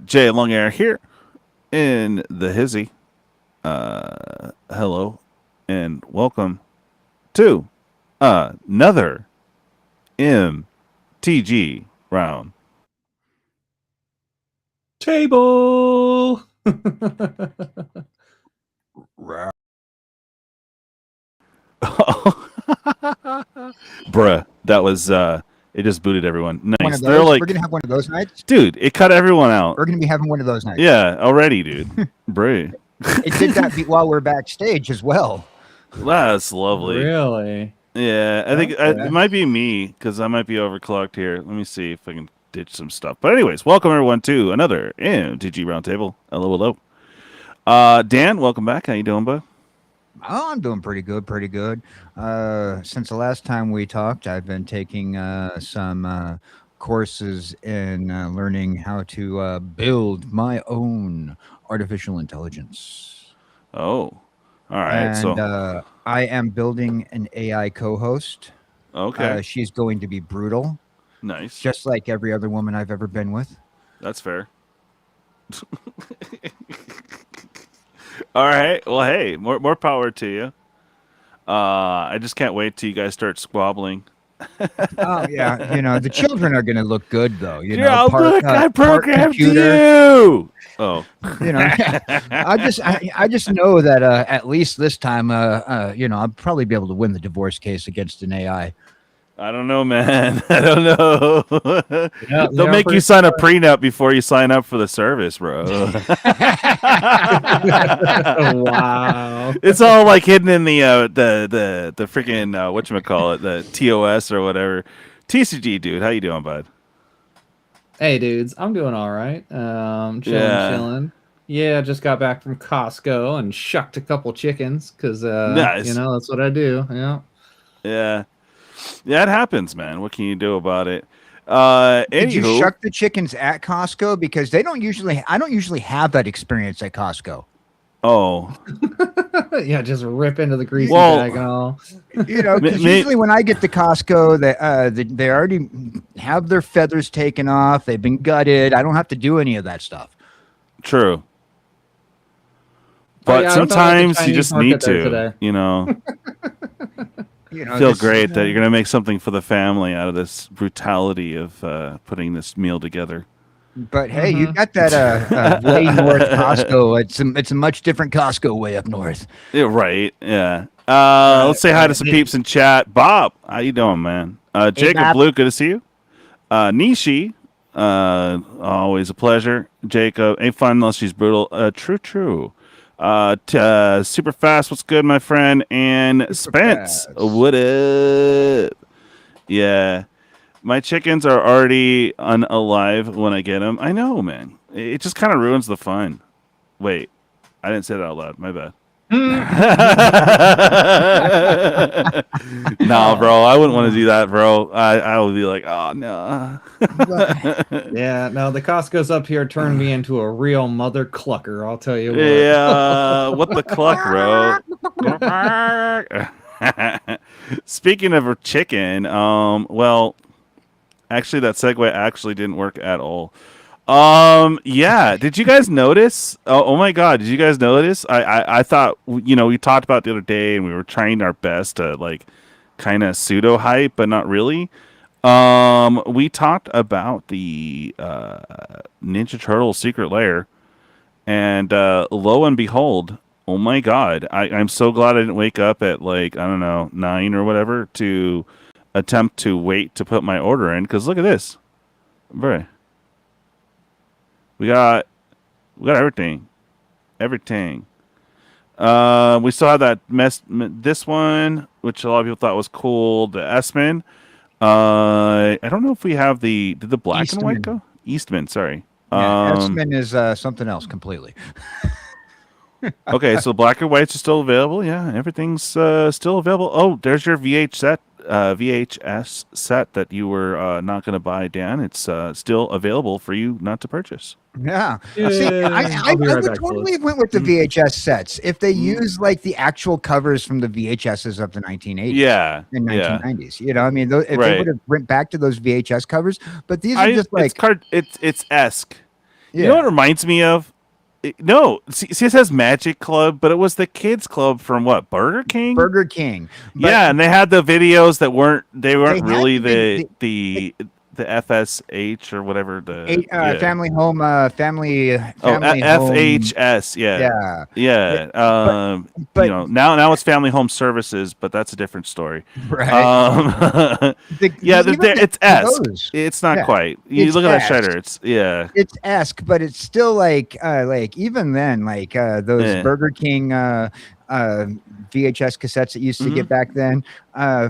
djlonghairorig here in the hizzy. Hello and welcome to another MTG round. Table. Bruh, that was it just booted everyone. Nice. They're like, we're gonna have one of those nights, dude, it cut everyone out. We're gonna be having one of those nights. Yeah, already, dude. Bruh. It did that while we're backstage as well. That's lovely. Really? Yeah, I think it might be me because I might be overclocked here. Let me see if I can ditch some stuff. But anyways, welcome everyone to another MTG Roundtable. Hello, hello. Dan, welcome back. How you doing, bud? Oh, I'm doing pretty good, pretty good. Since the last time we talked, I've been taking some courses in learning how to build my own artificial intelligence. Oh, all right. And so I am building an AI co-host. Okay. She's going to be brutal. Nice. Just like every other woman I've ever been with. That's fair. All right. Well, hey, more power to you. I just can't wait till you guys start squabbling. Oh yeah, you know the children are going to look good though. You yeah, know, look, I programmed you. Oh, you know, I just know that at least this time, you know, I'll probably be able to win the divorce case against an AI. I don't know, man. I don't know. Yeah, They'll make you sign a prenup before you sign up for the service, bro. Wow. It's all like hidden in the freaking whatchamacallit, the TOS or whatever. TCG, dude. How you doing, bud? Hey, dudes. I'm doing all right. Chilling. Yeah, just got back from Costco and shucked a couple chickens because, nice. You know, that's what I do. Yeah. Yeah. Yeah, it happens, man. What can you do about it? Did you shuck the chickens at Costco? Because I don't usually have that experience at Costco. Oh. Yeah, just rip into the greasy bag and all. You know, because usually when I get to Costco, they already have their feathers taken off. They've been gutted. I don't have to do any of that stuff. True. But yeah, sometimes you just need to, you know. You know, feel great that you're going to make something for the family out of this brutality of putting this meal together. But hey, you got that way north Costco. It's a much different Costco way up north. Yeah, right. Yeah. Let's say hi to some peeps in chat. Bob, how you doing, man? Jacob Bob. Blue, good to see you. Nishi, always a pleasure. Jacob, ain't fun unless she's brutal. True. Super fast, what's good, my friend? And Spence, what up? Yeah, my chickens are already unalive when I get them. I know, man. It just kind of ruins the fun. Wait, I didn't say that out loud. My bad. Nah, bro, I wouldn't want to do that, bro. I would be like, oh no. Yeah, no, the Costco's up here turned me into a real mother clucker. I'll tell you what. Yeah, what the cluck, bro? Speaking of a chicken, well, actually, that segue actually didn't work at all. Yeah, did you guys notice? Oh my God, did you guys notice? I thought, you know, we talked about the other day and we were trying our best to like kind of pseudo hype, but not really. We talked about the Ninja Turtle Secret Lair, and lo and behold, oh my God, I'm so glad I didn't wake up at like, I don't know, 9 or whatever to attempt to wait to put my order in, because look at this. Bro. We got everything. Everything. We still have that this one, which a lot of people thought was cool, the S-Man. I don't know if we have did the black Eastman. and white go? Eastman, sorry. Yeah, S-Man is something else completely. Okay, so black and whites are still available. Yeah, everything's still available. Oh, there's your VHS set that you were not going to buy, Dan. It's still available for you not to purchase. Yeah. See, I would totally have went with the VHS sets if they use like the actual covers from the VHSs of the 1980s. Yeah. And 1990s. You know, I mean, if they would have went back to those VHS covers, but these are just like it's esque. Yeah. You know what it reminds me of? No, see, it says Magic Club, but it was the kids club from what, Burger King? Burger King. But Yeah, and they had the videos that weren't had really the the FSH or whatever yeah. family home family Oh, family home. FHS, yeah. Yeah. Yeah. But You know, now it's Family Home Services, but that's a different story. right. Yeah, Even it's esque. those, It's not yeah, quite. You it's look at that esque. shredder. It's It's esque, but it's still like even then those Yeah. Burger King VHS cassettes that used to Mm-hmm. get back then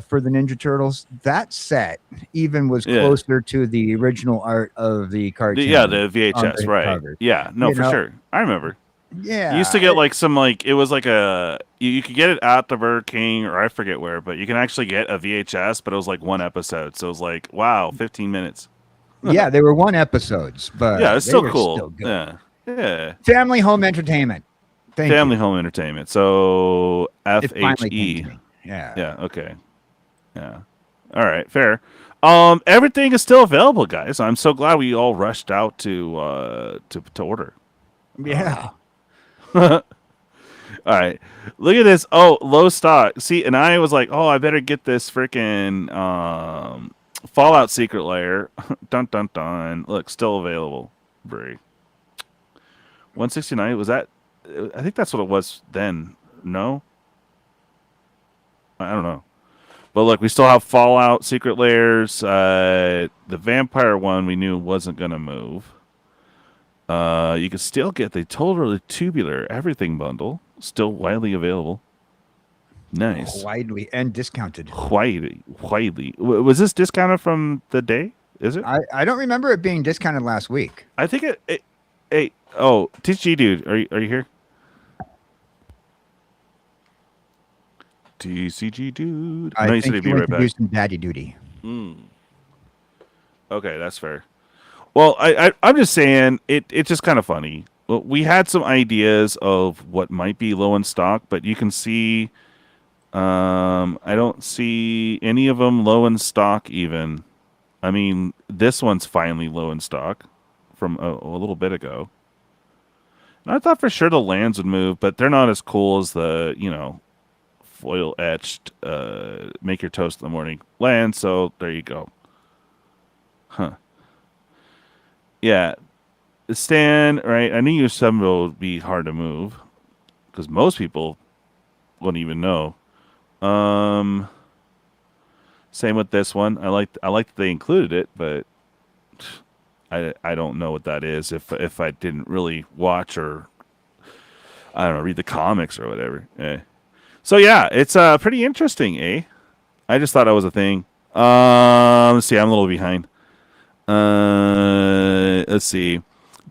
for the Ninja Turtles. That set even was Yeah. closer to the original art of the cartoon. the on VHS, the right? cover. Yeah, no, You for know? sure. I remember. Yeah, You used to get like some it was like you could get it at the Burger King or I forget where, but you can actually get a VHS, but it was like one episode, so it was like wow, 15 minutes. yeah, they were one episodes, but Yeah, it's they still were cool. still good. Yeah. Family home entertainment. Thank Family you. Home Entertainment. So It finally FHE. came to me. Yeah. Yeah. Okay. Yeah. All right. Fair. Everything is still available, guys. I'm so glad we all rushed out to order. Yeah. All right. Look at this. Oh, low stock. See, and I was like, oh, I better get this freaking Fallout Secret Lair. Dun dun dun. Look, still available. Brie. 169. Was that? I think that's what it was then. No. I don't know. But look, we still have Fallout Secret Lairs. The vampire one we knew wasn't gonna move. You can still get the totally tubular everything bundle, still widely available. Nice. Widely and discounted. Widely. Was this discounted from the day? Is it? I don't remember it being discounted last week. I think it. Hey, oh, TG dude, are you here? TCG dude. I No, you think said he'd you be went right to do back. some daddy duty. Okay, that's fair. Well, I'm just saying it's just kind of funny. Well, we had some ideas of what might be low in stock, but you can see, I don't see any of them low in stock even. I mean, this one's finally low in stock from a little bit ago. And I thought for sure the lands would move, but they're not as cool as the, foil etched, make your toast in the morning land. So there you go. Huh. Yeah. Stan, right? I knew some would be hard to move because most people wouldn't even know. Same with this one. I like that they included it, but I don't know what that is if I didn't really watch or I don't know, read the comics or whatever. So yeah, it's pretty interesting, eh? I just thought that was a thing. Let's see, I'm a little behind. Let's see.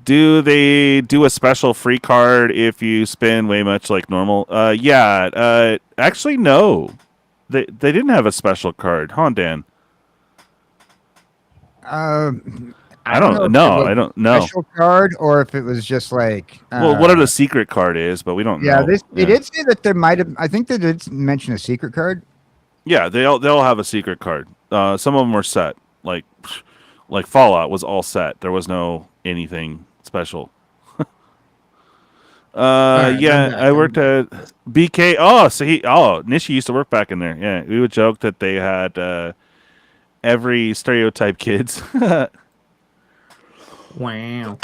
Do they do a special free card if you spend way much like normal? Yeah. Actually, no. They didn't have a special card, huh, Dan? I I don't don't know. know. I don't know. Special card, or if it was just like. Well, whatever the secret card is, but we don't Yeah, know. they did say that there might have. I think they did mention a secret card. Yeah, they'll have a secret card. Some of them were set. Like Fallout was all set. There was no anything special. right, yeah, I'm I worked at BK. Oh, so Nishi used to work back in there. Yeah, we would joke that they had every stereotype kids. Wow.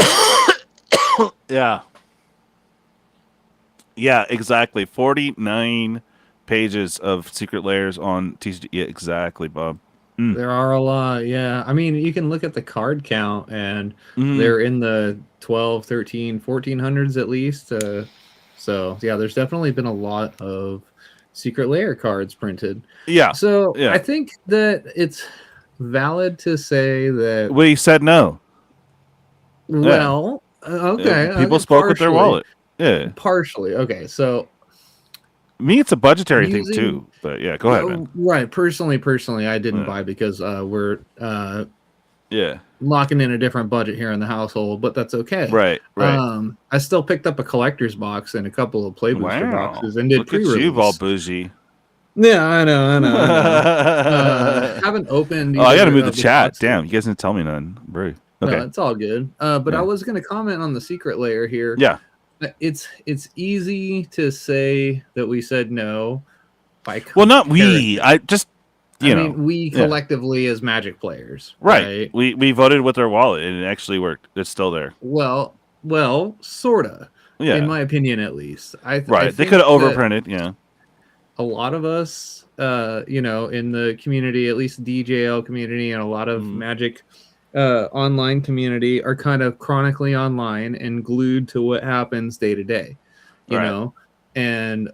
Yeah. Yeah, exactly. 49 pages of secret layers on TCG. Yeah, exactly, Bob. There are a lot, yeah. I mean, you can look at the card count, and they're in the 12, 13, 1400s at least. So, yeah, there's definitely been a lot of secret layer cards printed. Yeah. So, yeah. I think that it's valid to say that... We said no. Well, okay. People spoke with their partially. wallet. Yeah. Partially. Okay, so... Me, it's a budgetary thing too. But yeah, go ahead, man. Right. Personally, I didn't buy because we're locking in a different budget here in the household, but that's okay. Right. I still picked up a collector's box and a couple of play booster boxes and did Look at you, all bougie. Yeah, I know. Haven't opened. Oh, I gotta move the of chat. boxes. Damn, you guys didn't tell me none, bro. Okay. No, it's all good. But Yeah. I was going to comment on the secret layer here. Yeah. It's easy to say that we said no by Well, not we. I just, you know. mean, we collectively as Magic players, right? We voted with our wallet, and it actually worked. It's still there. Well, sorta. Yeah. In my opinion, at least. I They think could have that overprinted. Yeah. a lot of us, you know, in the community, at least DJL community, and a lot of Magic online community are kind of chronically online and glued to what happens day to day, you know. And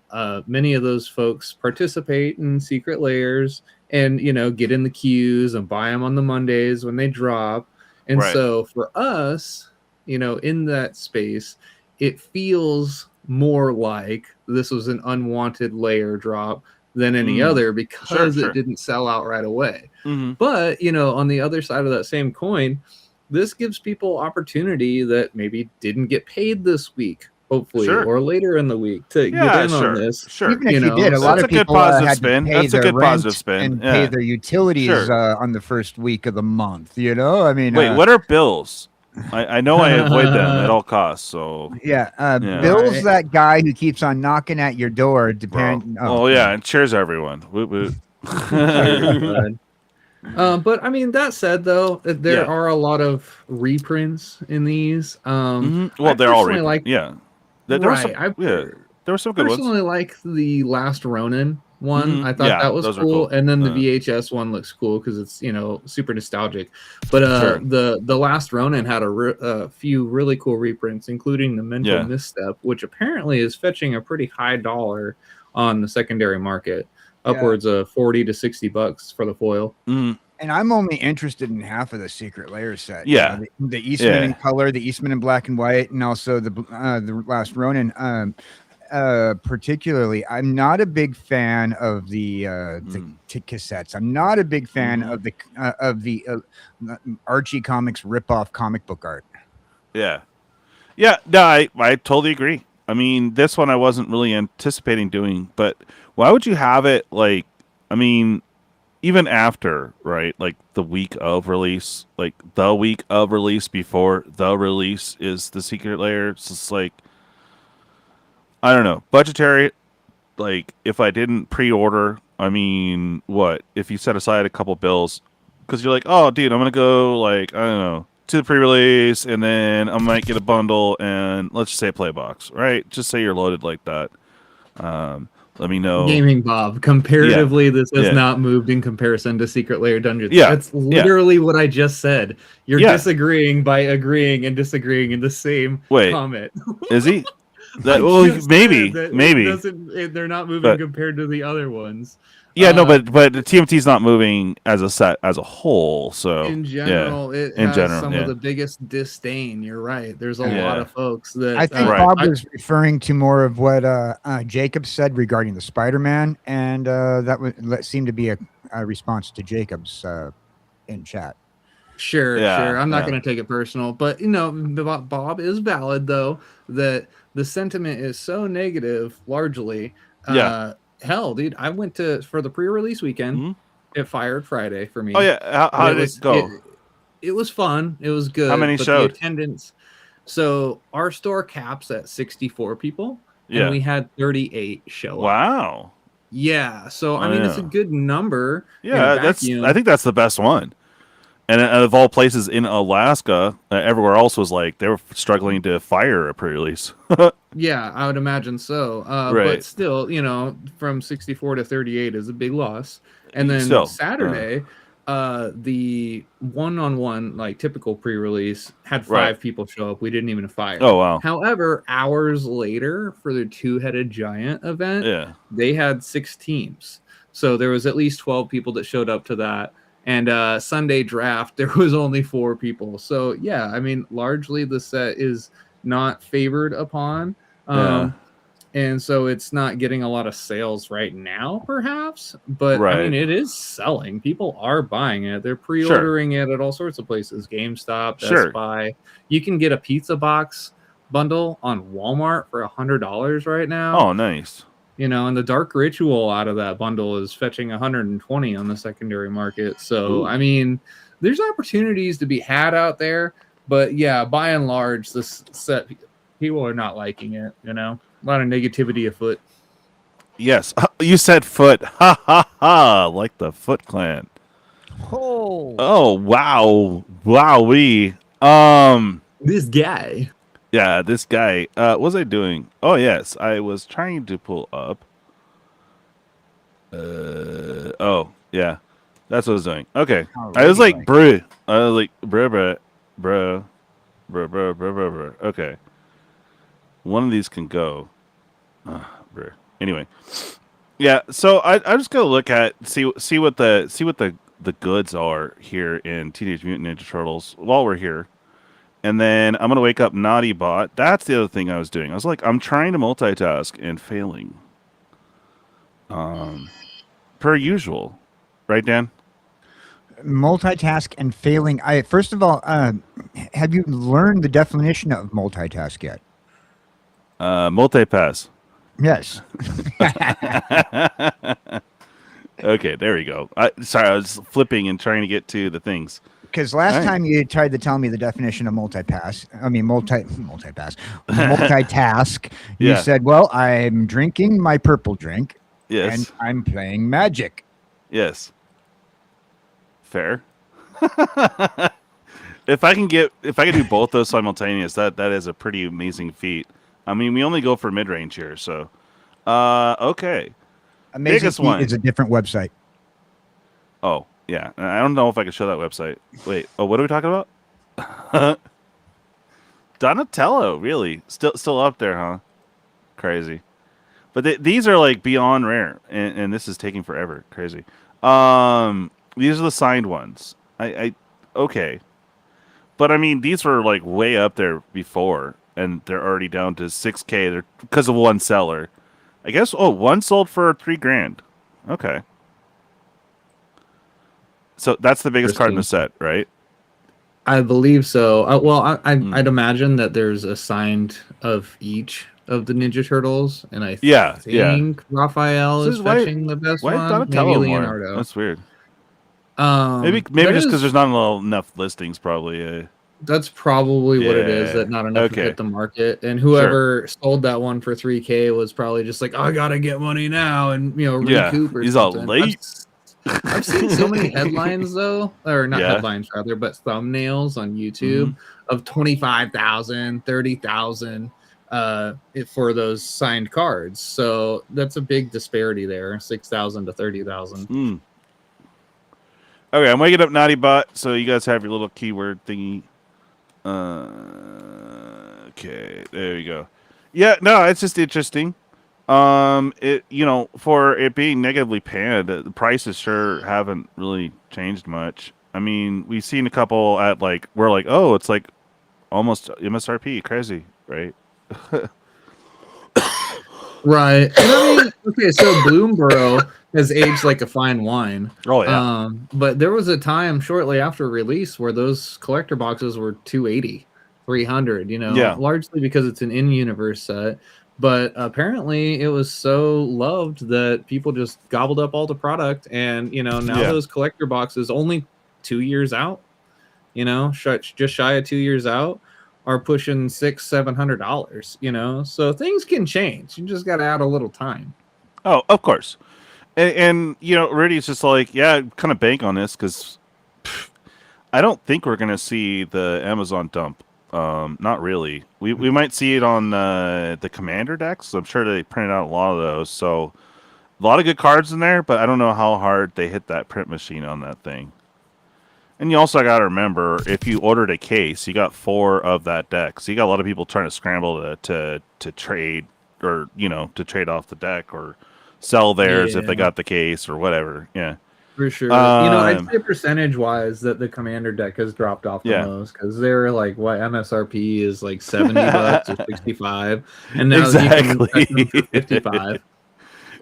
many of those folks participate in secret layers and, you know, get in the queues and buy them on the Mondays when they drop. And so for us, you know, in that space, it feels more like this was an unwanted layer drop than any other because it didn't sell out right away. But, you know, on the other side of that same coin, this gives people opportunity that maybe didn't get paid this week, hopefully, or later in the week to get in on this. Even if you did, a lot of people had to pay their rent and pay their utilities on the first week of the month, you know? I mean... Wait, what are bills? I know I avoid them at all costs, so... Bill's that guy who keeps on knocking at your door, and cheers, everyone. Woot woot. But I mean, that said, though, there are a lot of reprints in these. Well, they're all reprints. There were some good ones. I personally like the Last Ronin one. I thought that was cool. And then the VHS one looks cool because it's, you know, super nostalgic. But the Last Ronin had a few really cool reprints, including the Mental Misstep, which apparently is fetching a pretty high dollar on the secondary market. Upwards of $40 to $60 for the foil. And I'm only interested in half of the Secret Lair set. Yeah, you know, the Eastman in color, the Eastman in black and white, and also the Last Ronin. Particularly, I'm not a big fan of the cassettes. I'm not a big fan of the Archie Comics ripoff comic book art. No, I totally agree. I mean, this one I wasn't really anticipating doing, but why would you have it like, I mean, even after, right? Like the week of release, like the week of release before the release is the Secret Lair. It's just like, I don't know, budgetary. Like if I didn't pre-order, I mean, what if you set aside a couple bills because you're like, oh, dude, I'm gonna go like I don't know to the pre-release, and then I might get a bundle, and let's just say a play box, right? Just say you're loaded like that. Let me know. Gaming Bob, comparatively, this has not moved in comparison to Secret Lair Dungeons. Yeah. That's literally what I just said. You're disagreeing by agreeing and disagreeing in the same comment. Is he? Maybe. They're not moving compared to the other ones. Yeah, no, but the TMT's not moving as a set as a whole. So in general, it has some of the biggest disdain. You're right. There's a lot of folks that I think Bob was referring to more of what Jacob said regarding the Spider-Man, and that seemed to be a response to Jacob's in chat. Sure. I'm not going to take it personal, but you know, Bob is valid though that the sentiment is so negative largely. Hell, dude, I went for the pre-release weekend. It fired Friday for me. Oh yeah, how did it go? It was fun. It was good. How many showed? The attendance. So our store caps at 64 people, and we had 38 show up. Wow. Yeah. So I mean, it's a good number. Yeah, I think that's the best one. And of all places in Alaska, everywhere else was like they were struggling to fire a pre-release. Yeah, I would imagine so. But still, you know, from 64 to 38 is a big loss. And then Saturday, the one-on-one, like typical pre-release, had 5 people show up. We didn't even fire. Oh, wow. However, hours later, for the two-headed giant event, they had 6 teams. So there was at least 12 people that showed up to that. And Sunday draft, there was only 4 people. So, yeah, I mean, largely the set is not favored upon. And so it's not getting a lot of sales right now, perhaps. But, I mean, it is selling. People are buying it. They're pre-ordering it at all sorts of places. GameStop, Best Buy. You can get a pizza box bundle on Walmart for $100 right now. Oh, nice. You know, and the Dark Ritual out of that bundle is fetching 120 on the secondary market. So, I mean, there's opportunities to be had out there, but yeah, by and large, this set people are not liking it. You know, a lot of negativity afoot. Yes, you said Foot. Ha ha ha! Like the Foot Clan. Oh, Oh wow, wowee. This guy. Yeah, this guy. What was I doing? Oh yes, I was trying to pull up. Oh yeah, that's what I was doing. Okay, I was like, bruh. I was like, bruh. Okay, one of these can go. Bruh. Anyway, yeah. So I'm just gonna look at see what the goods are here in Teenage Mutant Ninja Turtles while we're here. And then I'm going to wake up Naughty Bot. That's the other thing I was doing. I was like, I'm trying to multitask and failing. Per usual. Right, Dan? multitask and failing. First of all, have you learned the definition of multitask yet? Multipass. Yes. Okay, there we go. Sorry, I was flipping and trying to get to the things. Because last time you tried to tell me the definition of multitask, you said, well, I'm drinking my purple drink. Yes. And I'm playing Magic. Yes. Fair. If I can do both those simultaneous, that is a pretty amazing feat. I mean, we only go for mid range here, so okay. Amazing Biggest Feat one is a different website. Oh, yeah. I don't know if I can show that website. Wait. Oh, what are we talking about? Donatello, really? Still up there, huh? Crazy. But these are like beyond rare, and this is taking forever. Crazy. These are the signed ones. Okay. But I mean, these were like way up there before, and they're already down to 6K. They're because of one seller. I guess. Oh, one sold for $3,000. Okay. So that's the biggest card in the set, right? I believe so. I'd imagine that there's a signed of each of the Ninja Turtles, and I think Raphael is fetching the best one. Donatello maybe more? Leonardo. That's weird. Maybe just because there's not enough listings, probably. That's probably what it is. That not enough to hit the market, and whoever sold that one for $3,000 was probably just like, I gotta get money now, and recoup or he's something. all late. I've seen so many headlines though, or not headlines rather, but thumbnails on YouTube of 25,000, 30,000 for those signed cards. So that's a big disparity there, 6,000 to 30,000. Okay, I'm waking up Naughty Bot, so you guys have your little keyword thingy. Okay, there you go. Yeah, no, it's just interesting. For it being negatively panned, the prices sure haven't really changed much. I mean, we've seen a couple at we're like, oh, it's like almost MSRP, crazy, right? Right. And I mean, okay, so Bloomborough has aged like a fine wine. Oh yeah. But there was a time shortly after release where those collector boxes were 280, 300, largely because it's an in-universe set. But apparently it was so loved that people just gobbled up all the product, and now those collector boxes only 2 years out, just shy of 2 years out, are pushing $600-$700, so things can change. You just got to add a little time. Oh, of course. And Rudy's just like, yeah, kind of bank on this because I don't think we're going to see the Amazon dump. Not really. We might see it on the Commander decks. I'm sure they printed out a lot of those. So a lot of good cards in there, but I don't know how hard they hit that print machine on that thing. And you also got to remember, if you ordered a case, you got 4 of that deck. So you got a lot of people trying to scramble to trade or, to trade off the deck or sell theirs if they got the case or whatever. Yeah. For sure. I'd say percentage-wise that the Commander deck has dropped off the most because they're like, what, MSRP is like $70 or 65, and now you can get them for 55.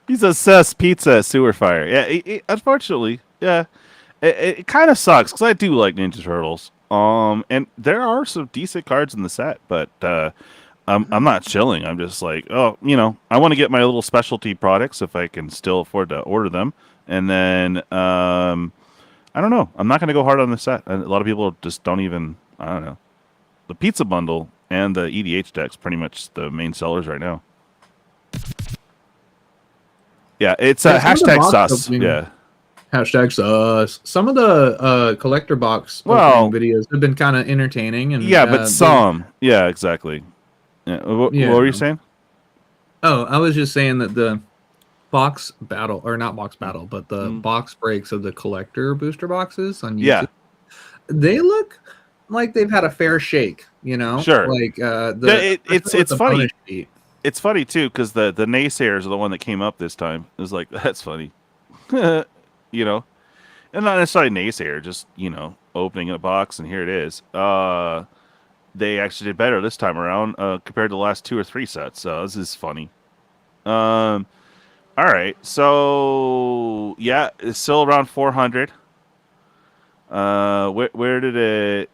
He's a sus pizza sewer fire. Yeah, unfortunately, yeah. It kind of sucks because I do like Ninja Turtles. And there are some decent cards in the set, but I'm not chilling. I'm just like, I want to get my little specialty products if I can still afford to order them. And then I I don't know. I'm not going to go hard on the set. A lot of people just don't even. I don't know. The pizza bundle and the EDH deck's pretty much the main sellers right now. Yeah, it's a hashtag sus. Yeah. Hashtag sus. Some of the collector box opening videos have been kind of entertaining. And yeah, but some. Yeah, exactly. Yeah. What were you saying? Oh, I was just saying that the box battle, or not box battle, but the box breaks of the collector booster boxes on YouTube, they look like they've had a fair shake, you know? Sure. Like it's funny. It's funny too, because the naysayers are the one that came up this time. It was like, that's funny. You know? And not necessarily naysayer, just, you know, opening a box and here it is. They actually did better this time around compared to the last 2 or 3 sets. So this is funny. All right. So yeah, it's still around 400. Where did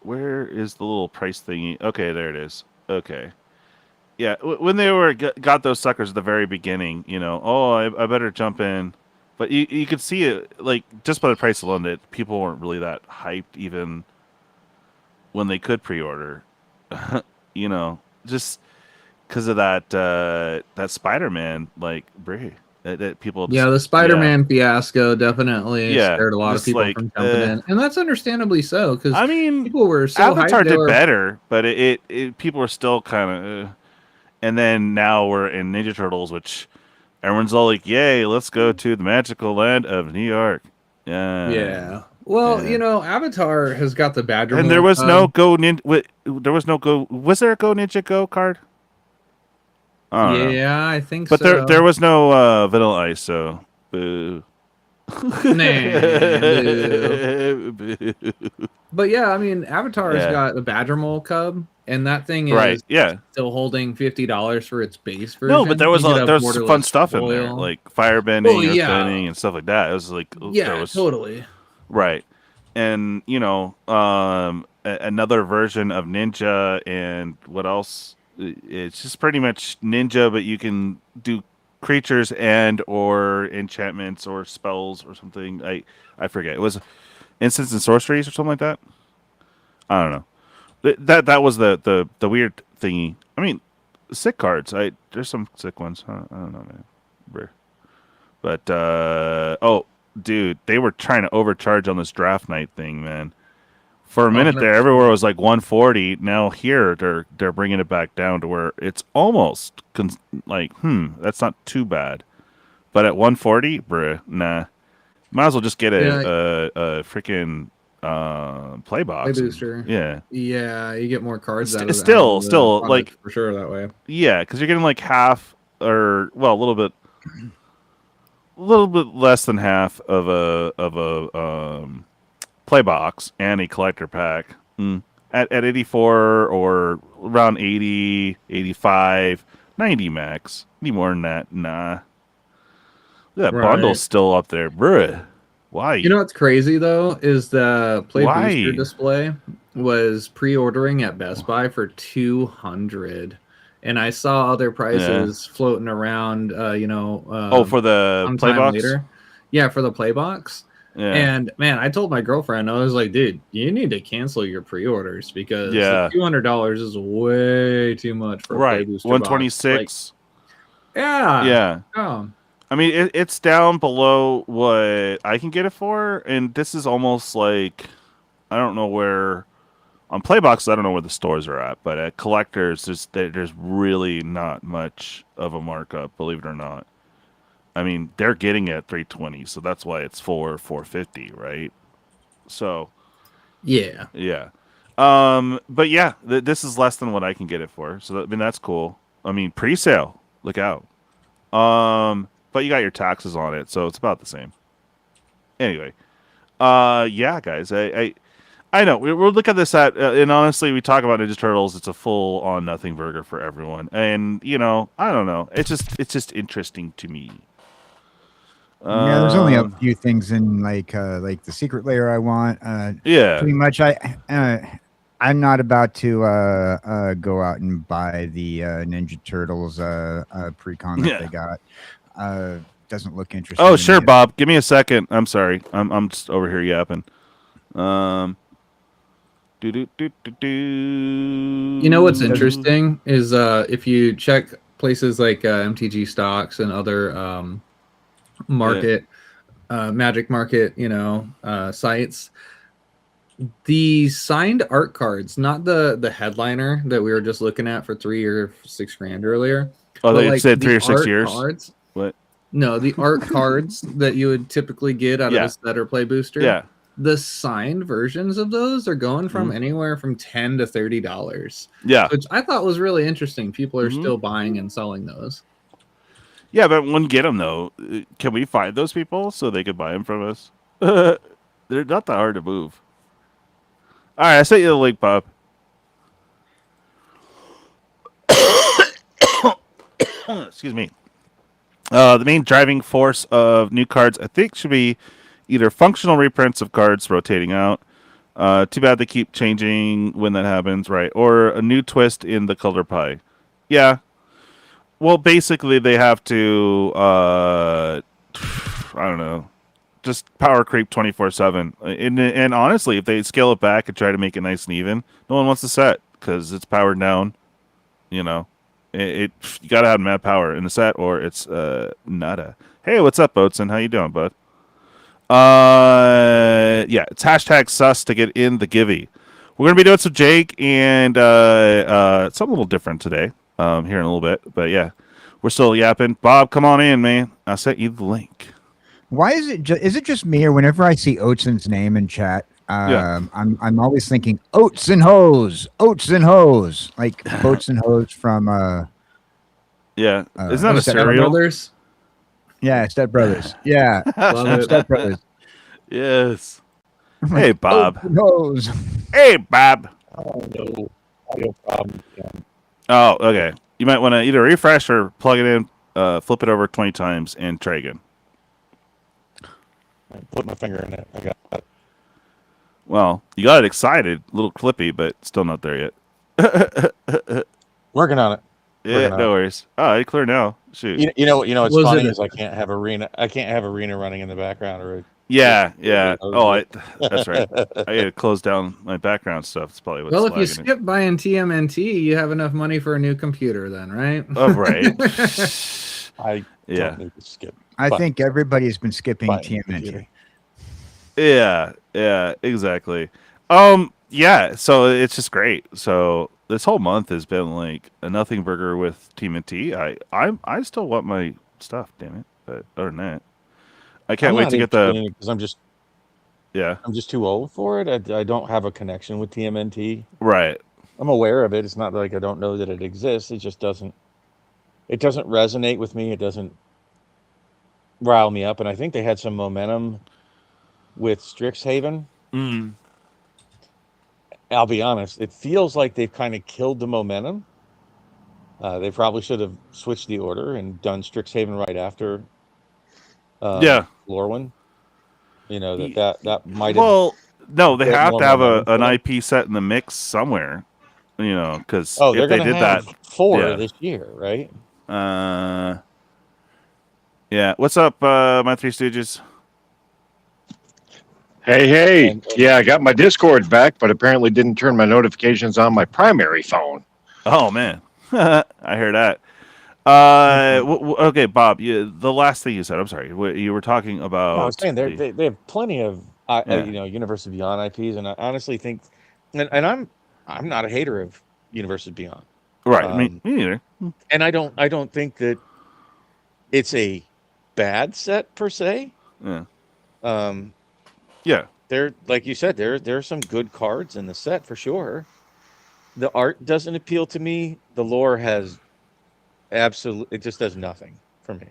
where is the little price thingy? Okay, there it is. Okay. Yeah, when they got those suckers at the very beginning, you know, I better jump in. But you could see it, like, just by the price alone, that people weren't really that hyped even when they could pre-order. You know, just because of that Spider-Man, like, that people just, the Spider-Man fiasco definitely scared a lot of people from jumping in. And that's understandably so, because I mean, people were so Avatar hyped, did better, but people were still kind of... and then now we're in Ninja Turtles, which... everyone's all like, "Yay, let's go to the magical land of New York." Yeah. Well, you know, Avatar has got the Badger. And there was no Go Ninja. There was no Go. Was there a Go Ninja Go card? Yeah, I think so. But there was no Vanilla Ice, so boo. Boo. But yeah, I mean, Avatar's got the Badger Mole Cub, and that thing is still holding $50 for its base version. No, but there was fun stuff in there, like firebending, earthbending, and stuff like that. It was like totally right, and you know, another version of Ninja, and what else? It's just pretty much Ninja, but you can do creatures and or enchantments or spells or something. I forget. It was instants and sorceries or something like that. I don't know. That was the weird thingy. I mean, sick cards. There's some sick ones. I don't know, man. But oh, dude, they were trying to overcharge on this draft night thing, man. For a minute there, everywhere was like 140. Now here, they're bringing it back down to where it's almost that's not too bad. But at 140, nah. Might as well just get a freaking play box. Play booster. Yeah, you get more cards out of still like for sure that way. Yeah, because you're getting like half, or well, a little bit less than half of a play box and a collector pack at 84 or around 80, 85, 90 max. Any more than that, nah. That bundle's still up there, bruh. Why? You know what's crazy though is the play booster display was pre-ordering at Best Buy for $200, and I saw other prices floating around. For the play box. Later. Yeah, for the play box. Yeah. And man, I told my girlfriend, I was like, dude, you need to cancel your pre-orders because $200 is way too much for a play booster 126. Yeah. I mean, it's down below what I can get it for, and this is almost like, I don't know where, on Playbox, I don't know where the stores are at, but at collectors, there's really not much of a markup, believe it or not. I mean, they're getting it at $320, so that's why it's $450, right? So, yeah. But yeah, this is less than what I can get it for, so I mean that's cool. I mean, pre-sale, look out. But you got your taxes on it, so it's about the same. Anyway, yeah, guys, I know we'll look at this and honestly, we talk about Ninja Turtles. It's a full on nothing burger for everyone, and you know, I don't know. It's just interesting to me. Yeah, there's only a few things in like the Secret Lair I want. Pretty much. I'm not about to go out and buy the Ninja Turtles pre-con that they got. doesn't look interesting. Oh, to sure, me. Bob. Give me a second. I'm sorry. I'm just over here yapping. You know what's interesting is if you check places like MTG Stocks and other market magic market, sites, the signed art cards, not the headliner that we were just looking at for $3 or $6 grand earlier. Oh, but they like said the 3 or 6 art years. cards. What? No, the art cards that you would typically get out of a set or play booster. Yeah. The signed versions of those are going from anywhere from $10 to $30. Yeah. Which I thought was really interesting. People are still buying and selling those. Yeah, but when get them though, can we find those people so they could buy them from us? They're not that hard to move. All right, I sent you the link, Bob. Excuse me. The main driving force of new cards, I think, should be either functional reprints of cards rotating out. Too bad they keep changing when that happens, right? Or a new twist in the color pie. Yeah. Well, basically, they have to, I don't know, just power creep 24/7. And honestly, if they scale it back and try to make it nice and even, no one wants to set because it's powered down. You know, you gotta have mad power in the set, or it's nada. Hey, what's up, Boatson? How you doing, bud? Yeah, it's hashtag sus to get in the givey. We're gonna be doing some Jake and something a little different today. Here in a little bit, but yeah, we're still yapping. Bob, come on in, man. I sent you the link. Why is it? Is it just me, or whenever I see Oatson's name in chat, I'm always thinking oats and hose, like boats and hose from yeah. Isn't that a cereal? Brothers? Yeah, Step Brothers. Yeah, Step Brothers. Yes. Hey, Bob. Hose. Hey, Bob. Oh no, audio problem. Yeah. Oh, okay. You might want to either refresh or plug it in, flip it over 20 times, and try again. I put my finger in it. I got it. Well, you got it excited, a little clippy, but still not there yet. Working on it. Yeah, no worries. Oh, it's clear now. Shoot. You know what's funny is I can't have arena running in the background or. Yeah. Oh, that's right. I got to close down my background stuff. It's probably what's. Well, if you skip buying TMNT, you have enough money for a new computer, then, right? Oh, right. I don't need to skip. I think everybody's been skipping TMNT. Yeah, exactly. Yeah, so it's just great. So this whole month has been like a nothing burger with TMNT. I still want my stuff, damn it. But other than that, I can't wait to get the because I'm just too old for it. I don't have a connection with TMNT. Right. I'm aware of it. It's not like I don't know that it exists. It just doesn't resonate with me. It doesn't rile me up. And I think they had some momentum with Strixhaven. I'll be honest, it feels like they've kind of killed the momentum. They probably should have switched the order and done Strixhaven right after Lorwyn. You know, that might have. Well, no, they have to have an IP set in the mix somewhere. You know, because if they did that 4 this year, right? Yeah. What's up, my Three Stooges? Hey. Yeah, I got my Discord back, but apparently didn't turn my notifications on my primary phone. Oh, man. I hear that. Okay, Bob, the last thing you said, I'm sorry. You were talking about... I was saying they have plenty of Universe of Beyond IPs, and I honestly think... And I'm not a hater of Universe of Beyond. Right, me neither. And I don't think that it's a bad set, per se. Yeah. Yeah, there, like you said, there are some good cards in the set for sure. The art doesn't appeal to me. The lore has it just does nothing for me.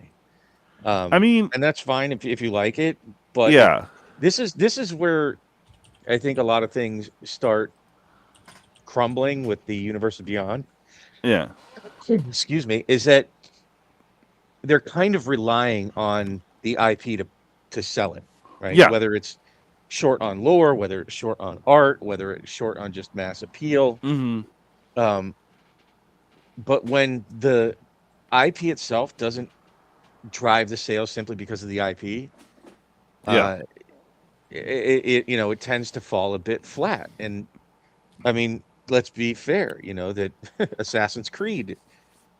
I mean, and that's fine if you like it, but this is where I think a lot of things start crumbling with the Universe of Beyond. Yeah. Excuse me, is that they're kind of relying on the IP to sell it, right? Yeah. Whether it's short on lore, whether it's short on art, whether it's short on just mass appeal. But when the IP itself doesn't drive the sales simply because of the IP, Yeah. it tends to fall a bit flat. And I mean, let's be fair, that Assassin's Creed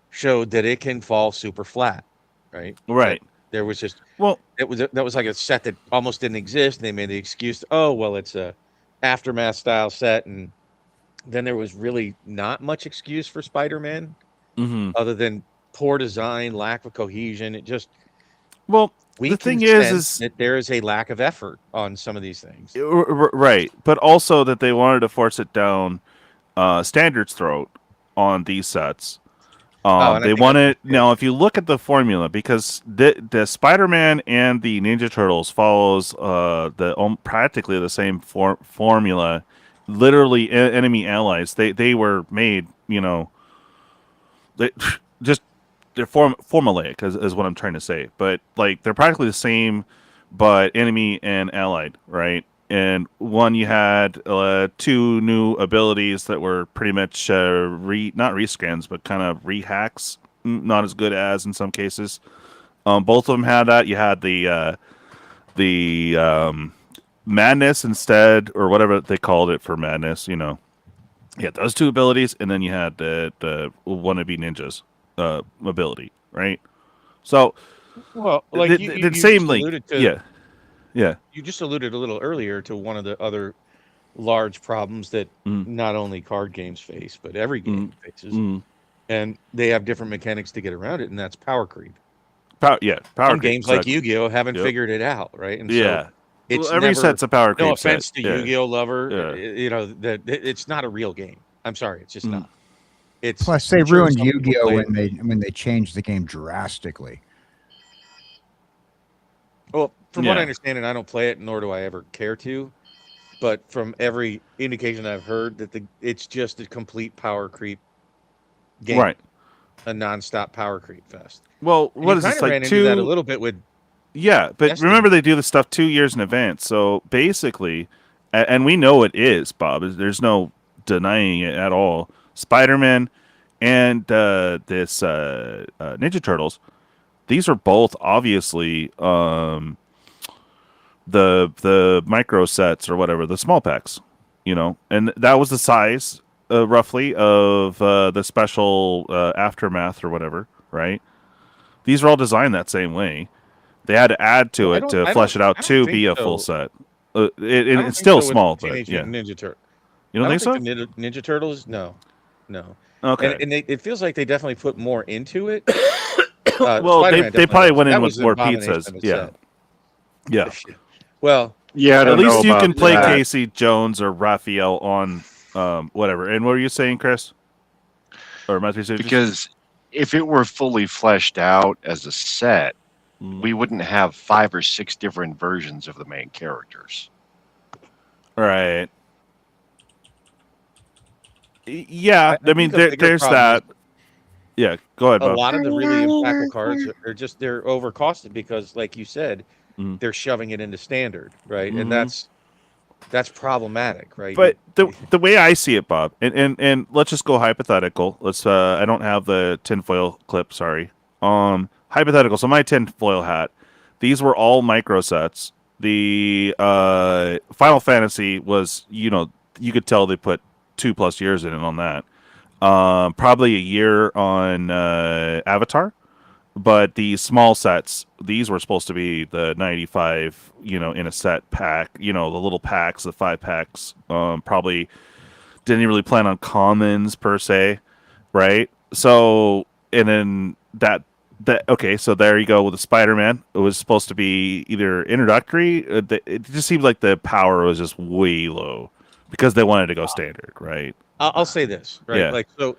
showed that it can fall super flat, right? Right. There was just Well, that was like a set that almost didn't exist. And they made the excuse, oh well, it's a aftermath style set, and then there was really not much excuse for Spider-Man hmm other than poor design, lack of cohesion. It just well, we the can thing sense is that there is a lack of effort on some of these things. right, but also that they wanted to force it down standard's throat on these sets. Oh, and I They think that's wanted yeah. now. If you look at the formula, because the Spider-Man and the Ninja Turtles follows practically the same formula, literally enemy allies. They were made, they just they're formulaic is what I'm trying to say. But like they're practically the same, but enemy and allied, right? And one you had two new abilities that were pretty much not rescans, but kind of rehacks, not as good as in some cases. Both of them had that. You had the madness instead, or whatever they called it for madness. You had those two abilities, and then you had the wannabe ninjas ability, right? So Well, like you the you same just like alluded to, yeah. you just alluded a little earlier to one of the other large problems that Mm, not only card games face, but every mm, game faces, mm. and they have different mechanics to get around it, and that's power creep. Power Some creep, games like exactly. Yu-Gi-Oh haven't Yep. figured it out, right? And so Yeah. Well, it's every never, set's a power no creep set. offense to Yeah. Yu-Gi-Oh lover, Yeah. that it's not a real game. I'm sorry, it's just Mm. not. It's Plus, they I'm sure ruined some people Yu-Gi-Oh play it. when they changed the game drastically. Well, from what I Yeah. understand, and I don't play it, nor do I ever care to, but from every indication I've heard that it's just a complete power creep game, Right. a nonstop power creep fest. Well, And you what is kind this of like ran into that a 2? little bit with Yeah, but remember Destiny. they do this stuff 2 years in advance. So basically, and we know it is, Bob. There's no denying it at all. Spider-Man and this Ninja Turtles. These are both obviously the micro sets or whatever, the small packs, and that was the size roughly of the special aftermath or whatever, right? These are all designed that same way. They had to add Well, to it to flesh it out I don't to think be a full so. set. I don't It's think still so with small, but Teenage yeah. Mutant Ninja Turtle. You I don't don't think think so? the Ninja Turtles. No, no. Okay. And it feels like they definitely put more into it. Well, Spider-Man they definitely probably does. went in That with was an more abomination pizzas. of a Yeah. set. Yeah. Well, Yeah, I At don't know least you about can play that. Casey Jones or Raphael on whatever. And what were you saying, Chris? Or Matthew Sugis? Because if it were fully fleshed out as a set, we wouldn't have 5 or 6 different versions of the main characters. Right. Yeah, I I mean, think the bigger there's problem is that. Yeah, go ahead, a Bob. lot of the really impactful cards they're overcosted because, like you said, Mm. they're shoving it into standard, right? And Mhm. that's problematic, right? But the way I see it, Bob, and let's just go hypothetical. Let's I don't have the tinfoil clip, sorry. Hypothetical. So my tinfoil hat, these were all micro sets. The Final Fantasy was, you could tell they put 2+ years in it on that. Probably a year on Avatar. But the small sets, these were supposed to be the 95, in a set pack, the little packs, the 5 packs. Probably didn't really plan on commons per se, right? So, and then okay, so there you go with the Spider-Man. It was supposed to be either introductory. It just seemed like the power was just way low because they wanted to go standard, right? I'll say this, right? Yeah. Like, so,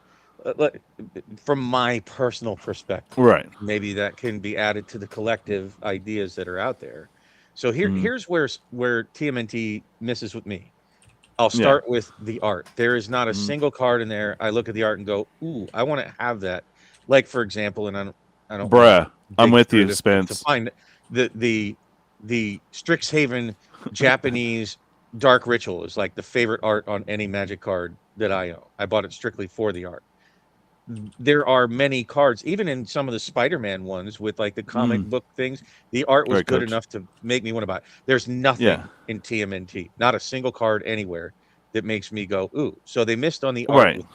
from my personal perspective, Right. maybe that can be added to the collective ideas that are out there. So Mhm. here's where TMNT misses with me. I'll Yeah. start with the art. There is not a Mhm. single card in there. I look at the art and go, "Ooh, I want to have that." Like, for example, and I don't wanna Bruh, I'm dig with through you, to Spence. find the Strixhaven Japanese Dark Ritual is like the favorite art on any Magic card that I own. I bought it strictly for the art. there are many cards, even in some of the Spider-Man ones with like the comic book things. The art was Right, good Coach. enough to make me want to buy it. There's nothing in TMNT, not a single card anywhere that makes me go, ooh. So they missed on the art. Right.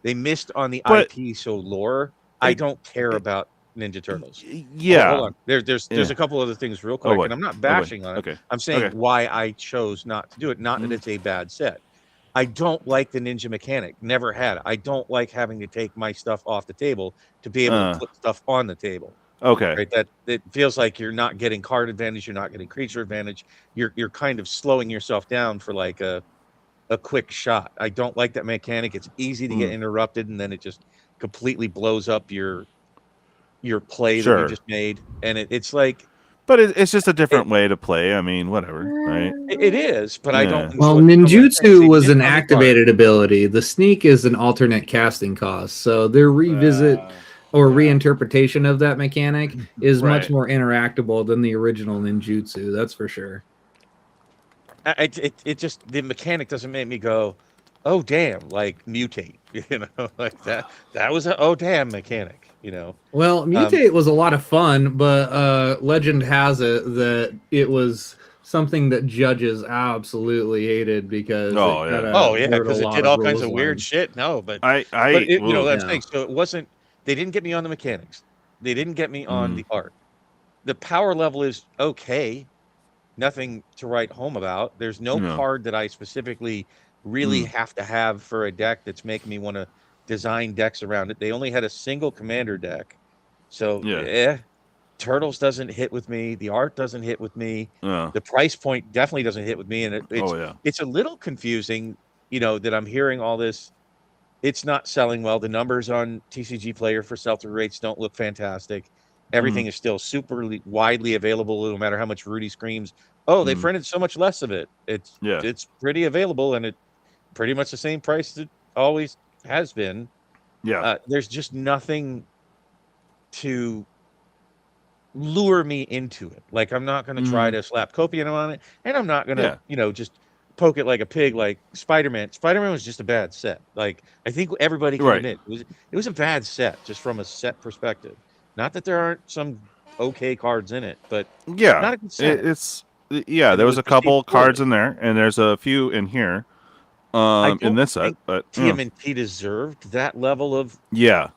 They missed on the But IP. So lore, I don't care about Ninja Turtles. Yeah. Hold on. There's a couple other things real quick, and I'm not bashing on it. Okay. I'm saying why I chose not to do it. Not that it's a bad set. I don't like the ninja mechanic. Never had. I don't like having to take my stuff off the table to be able to put stuff on the table. Okay. Right. That it feels like you're not getting card advantage. You're not getting creature advantage. You're kind of slowing yourself down for like a quick shot. I don't like that mechanic. It's easy to get interrupted, and then it just completely blows up your play that you just made. And it's like. But it's just a different way to play. I mean, whatever, right? It is, but I don't. Well, ninjutsu was an activated ability. The sneak is an alternate casting cost. So their revisit or reinterpretation of that mechanic is much more interactable than the original ninjutsu. That's for sure. It just, the mechanic doesn't make me go, oh damn, like mutate, like that was a oh damn mechanic, Well, mutate was a lot of fun, but legend has it that it was something that judges absolutely hated because because it did all kinds of weird shit. No, but that's the thing. So it wasn't. They didn't get me on the mechanics. They didn't get me on the art. The power level is okay. Nothing to write home about. There's no card that I specifically really have to have for a deck that's making me want to design decks around it. They only had a single commander deck. So Turtles doesn't hit with me. The art doesn't hit with me. The price point definitely doesn't hit with me. And it's a little confusing, that I'm hearing all this. It's not selling well. The numbers on TCG Player for sell-through rates don't look fantastic. Everything is still super widely available, no matter how much Rudy screams, oh, they printed so much less of it. It's pretty available, and it pretty much the same price it always has been. There's just nothing to lure me into it. Like, I'm not going to try to slap copium on it, and I'm not going to, just poke it like a pig. Like Spider-Man. Spider-Man was just a bad set. Like, I think everybody can admit it was a bad set, just from a set perspective. Not that there aren't some okay cards in it, but not a good set. There was a couple cards in there, and there's a few in here in this set. But TMNT deserved that level of rejection.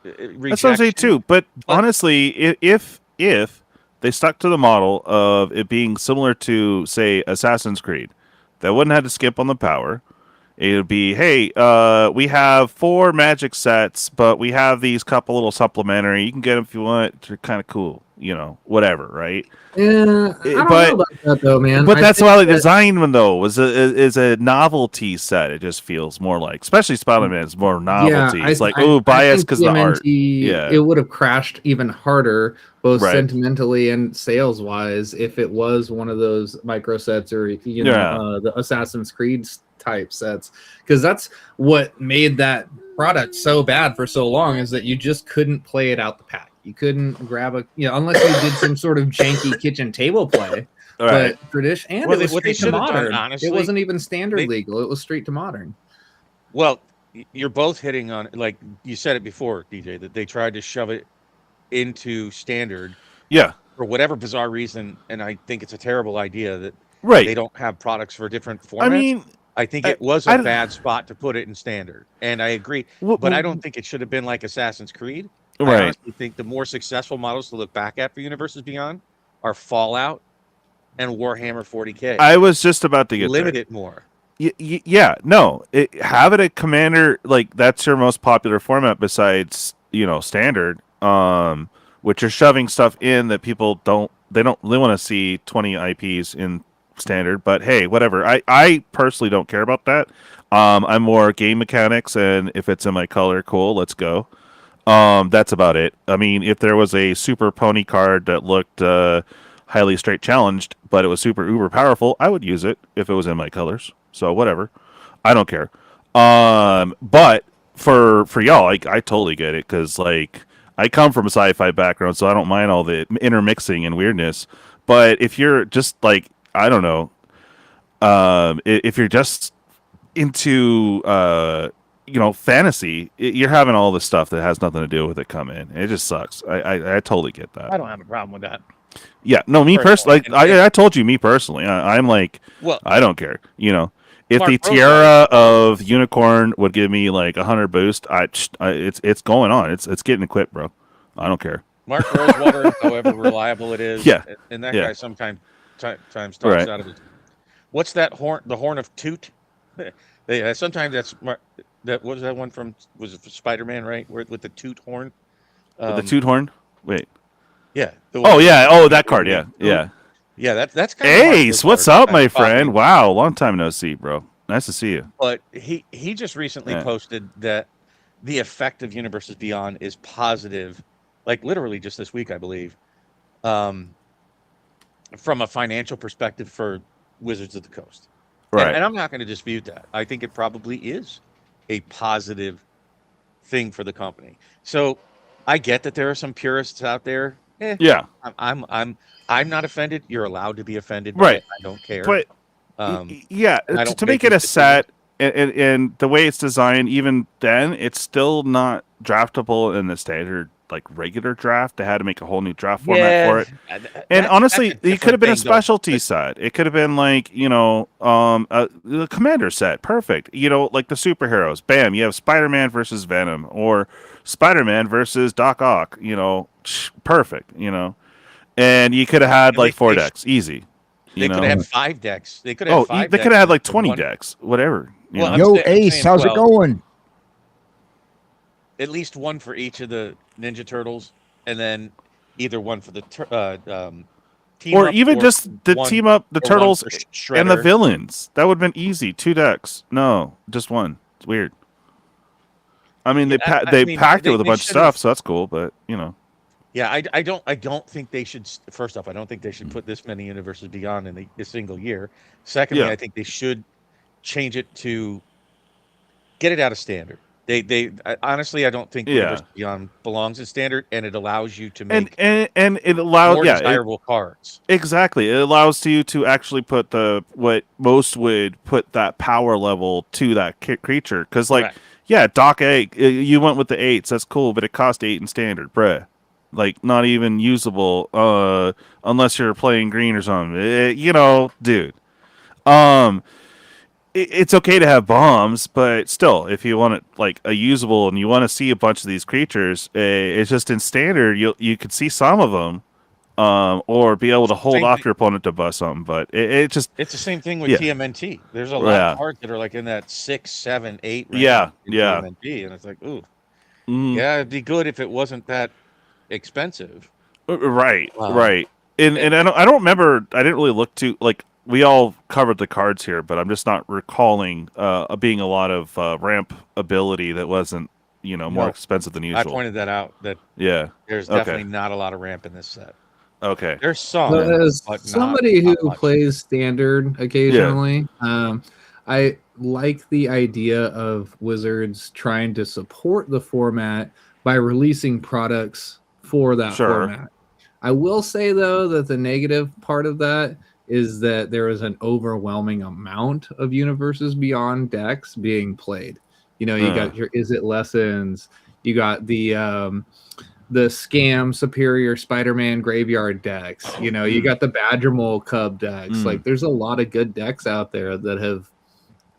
That's what I'm saying too. But honestly, if they stuck to the model of it being similar to, say, Assassin's Creed, that wouldn't have to skip on the power. It would be, hey, we have 4 magic sets, but we have these couple little supplementary. You can get them if you want. They're kind of cool, whatever, right? Yeah, I don't know about that though, man. But that's why they designed one though. Is a novelty set. It just feels more like, especially Spider-Man, it's more novelty. It's like, oh, bias because of the art. It would have crashed even harder, both sentimentally and sales wise, if it was one of those micro sets or the Assassin's Creed type sets, because that's what made that product so bad for so long, is that you just couldn't play it out the pack. You couldn't grab unless you did some sort of janky kitchen table play. But tradition, and it was straight to modern. Honestly, it wasn't even standard legal. It was straight to modern. Well, you're both hitting on, like you said it before, DJ, that they tried to shove it into standard. For whatever bizarre reason, and I think it's a terrible idea that they don't have products for different formats. I mean, I think it was a bad spot to put it in standard, and I agree. But I don't think it should have been like Assassin's Creed. I honestly think the more successful models to look back at for Universes Beyond are Fallout and Warhammer 40K. I was just about to get limit it more. Have it a commander, like that's your most popular format besides standard. Which are shoving stuff in that people don't want to see 20 IPs in standard, but hey, whatever. I personally don't care about that. I'm more game mechanics, and if it's in my color, cool, let's go. That's about it. I mean, if there was a super pony card that looked highly straight challenged, but it was super uber powerful, I would use it if it was in my colors. So whatever, I don't care. But for y'all, I totally get it, because like I come from a sci-fi background, so I don't mind all the intermixing and weirdness. But if you're just like, I don't know, if you're just into fantasy, you're having all this stuff that has nothing to do with it come in. It just sucks. I totally get that. I don't have a problem with that. Yeah, no, me personally, I told you, me personally, I'm like, well, I don't care. If Mark the tiara of unicorn would give me like 100 boost, it's going on. It's getting equipped, bro. I don't care. Mark Rosewater, however reliable it is, Yeah, and that yeah. guy sometimes talks Right. out of his. What's that horn? The horn of Toot. Sometimes that was that one from was it Spider-Man, right? With the Toot horn. With the toot horn. Wait. Yeah. Oh yeah. Oh, that card. Yeah. Yeah. Yeah. That's kind of Ace, what's up, my friend? Wow, long time no see, bro. Nice to see you. But he just recently posted that the effect of Universes Beyond is positive, like literally just this week, I believe, from a financial perspective for Wizards of the Coast. Right. And I'm not going to dispute that. I think it probably is a positive thing for the company. So I get that there are some purists out there. Yeah. I'm not offended. You're allowed to be offended. Right. I don't care. But yeah, to make it a set and the way it's designed, even then, it's still not draftable in the standard like regular draft. They had to make a whole new draft format for it. And honestly, it could have been a specialty set. It could have been like the commander set. Perfect. Like the superheroes. Bam, you have Spider-Man versus Venom or Spider-Man versus Doc Ock. Perfect. And you could have had like 4 decks, easy. They could have 5 decks. They could have 5 they could have had like 20 decks, whatever. Yo, Ace, how's it going? At least one for each of the Ninja Turtles, and then either one for the team or up, even or just the one, team up, the turtles and the Shredder. villains. That would have been easy. 2 decks. No, just one. It's weird. I mean, they packed it with a bunch of stuff, so that's cool. But Yeah, I don't think they should. First off, I don't think they should put this many Universes Beyond in a single year. Secondly, I think they should change it to get it out of standard. Honestly, I don't think Universes Beyond belongs in standard, and it allows you to make and it allows more desirable cards. Exactly, it allows you to actually put what most would put that power level to that creature. Because Doc 8, you went with the 8s. That's cool, but it cost 8 in standard, bruh. Like not even usable unless you're playing green or something. Dude. It's okay to have bombs, but still, if you want it like a usable and you want to see a bunch of these creatures, it's just in standard. You could see some of them, or be able to hold off your opponent to bust something. But it's the same thing with TMNT. There's a lot of cards that are like in that 6, 7, 8 range. TMNT, and it's like, ooh, yeah, it'd be good if it wasn't that expensive. Right. And I don't remember. I didn't really look to like. We all covered the cards here, but I'm just not recalling being a lot of ramp ability that wasn't, more expensive than usual. I pointed that out. That there's definitely not a lot of ramp in this set. Okay, there's some. As somebody who plays standard occasionally, I like the idea of Wizards trying to support the format by releasing products for that format. I will say though that the negative part of that is that there is an overwhelming amount of Universes Beyond decks being played. You got your Is It Lessons, you got the Scam Superior Spider-Man Graveyard decks, you got the Badgermole Cub decks. Like there's a lot of good decks out there that have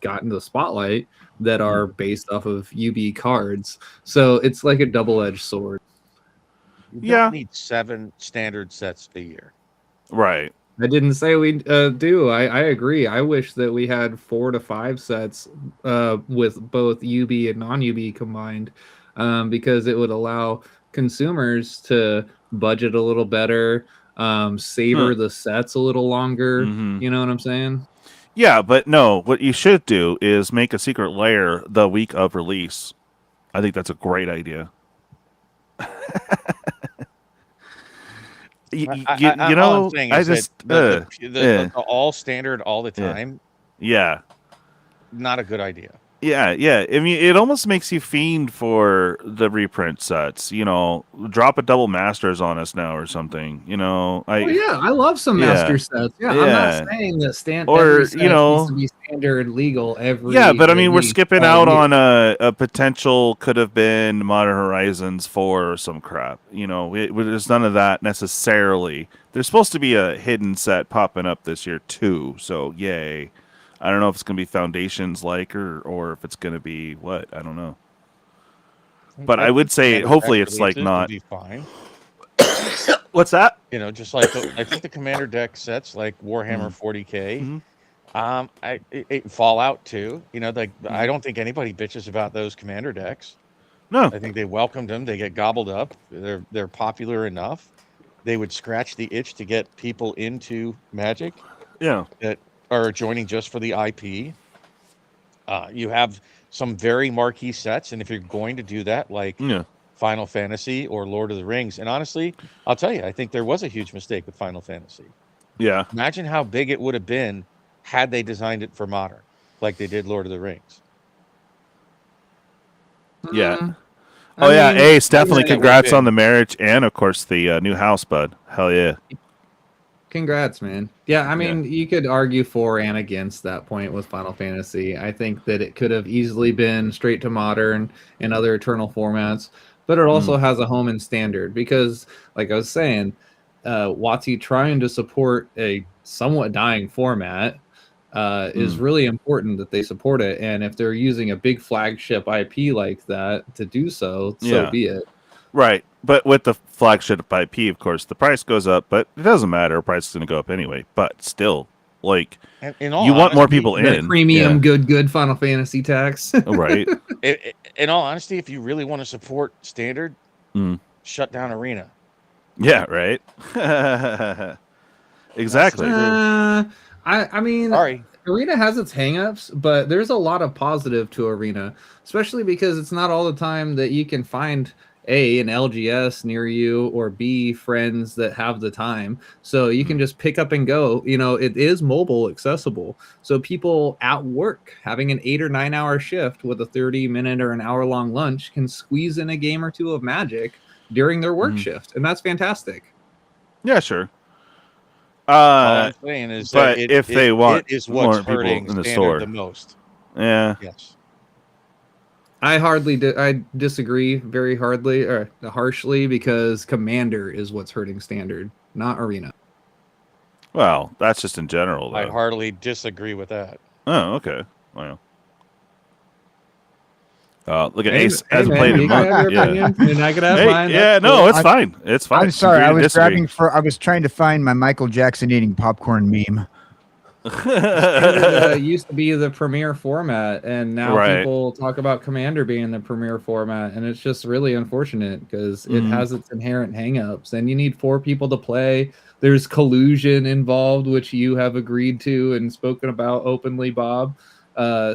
gotten the spotlight that are based off of UB cards. So it's like a double-edged sword. You don't need 7 standard sets a year. Right. I didn't say we do. I agree. I wish that we had 4 to 5 sets with both UB and non-UB combined, because it would allow consumers to budget a little better, savor the sets a little longer. You know what I'm saying? Yeah, but no, what you should do is make a secret lair the week of release. I think that's a great idea. I just the all standard all the time. Yeah, not a good idea. Yeah, yeah. I mean, it almost makes you fiend for the reprint sets. Drop a double masters on us now or something. Well, yeah, I love some Yeah, master sets. Yeah, I'm not yeah. saying that Or every set needs to be standard legal yeah, every but I mean, we're release skipping all out year. on a potential could have been Modern Horizons 4 or some crap. There's none of that necessarily. There's supposed to be a hidden set popping up this year too. So yay. I don't know if it's gonna be Foundations like or if it's gonna be what. I don't know. But I would say Commander hopefully deck it's like releases would not. be fine. What's that? Just like I think the commander deck sets like Warhammer 40K, Fallout 2. I don't think anybody bitches about those commander decks. No. I think they welcomed them. They get gobbled up. They're popular enough. They would scratch the itch to get people into Magic. Yeah. That are joining just for the IP. You have some very marquee sets, and if you're going to do that, like Final Fantasy or Lord of the Rings, and honestly, I'll tell you, I think there was a huge mistake with Final Fantasy. Yeah. Imagine how big it would have been had they designed it for Modern, like they did Lord of the Rings. Yeah. Oh, yeah. mean, Ace, definitely that would've congrats on been- the marriage and, of course, the new house, bud. Hell yeah. Congrats, man. Yeah, I mean, you could argue for and against that point with Final Fantasy. I think that it could have easily been straight to Modern and other Eternal formats, but it also has a home in Standard because, like I was saying, WotC trying to support a somewhat dying format is really important that they support it. And if they're using a big flagship IP like that to do so, so be it. Right. But with the flagship IP, of course, the price goes up, but it doesn't matter. The price is going to go up anyway. But still, like, in all you want more people The in. premium good Final Fantasy tax. Right. In all honesty, if you really want to support Standard, shut down Arena. Yeah, right. Exactly. I mean, Sorry. Arena has its hangups, but there's a lot of positive to Arena, especially because it's not all the time that you can find A, an LGS near you, or B, friends that have the time. So you can just pick up and go. It is mobile accessible. So people at work having an 8 or 9 hour shift with a 30-minute or an hour-long lunch can squeeze in a game or two of Magic during their work shift. And that's fantastic. Yeah, sure. All I'm saying is but that if they want it is more what's people hurting in the Standard store. the most. Yeah. Yes. I disagree very harshly because Commander is what's hurting Standard, not Arena. Well, that's just in general, though. I heartily disagree with that. Oh, okay. Well. Look at Hey, Ace hey, hasn't man, played in you a can month. have your Yeah. opinion, and I could have mine. Yeah, That's no, cool. it's fine. It's fine. I'm sorry. Agree I to was disagree. I was trying to find my Michael Jackson eating popcorn meme. Standard used to be the premier format, and now Right. people talk about Commander being the premier format, and it's just really unfortunate because it has its inherent hangups, and you need 4 people to play. There's collusion involved, which you have agreed to and spoken about openly, Bob.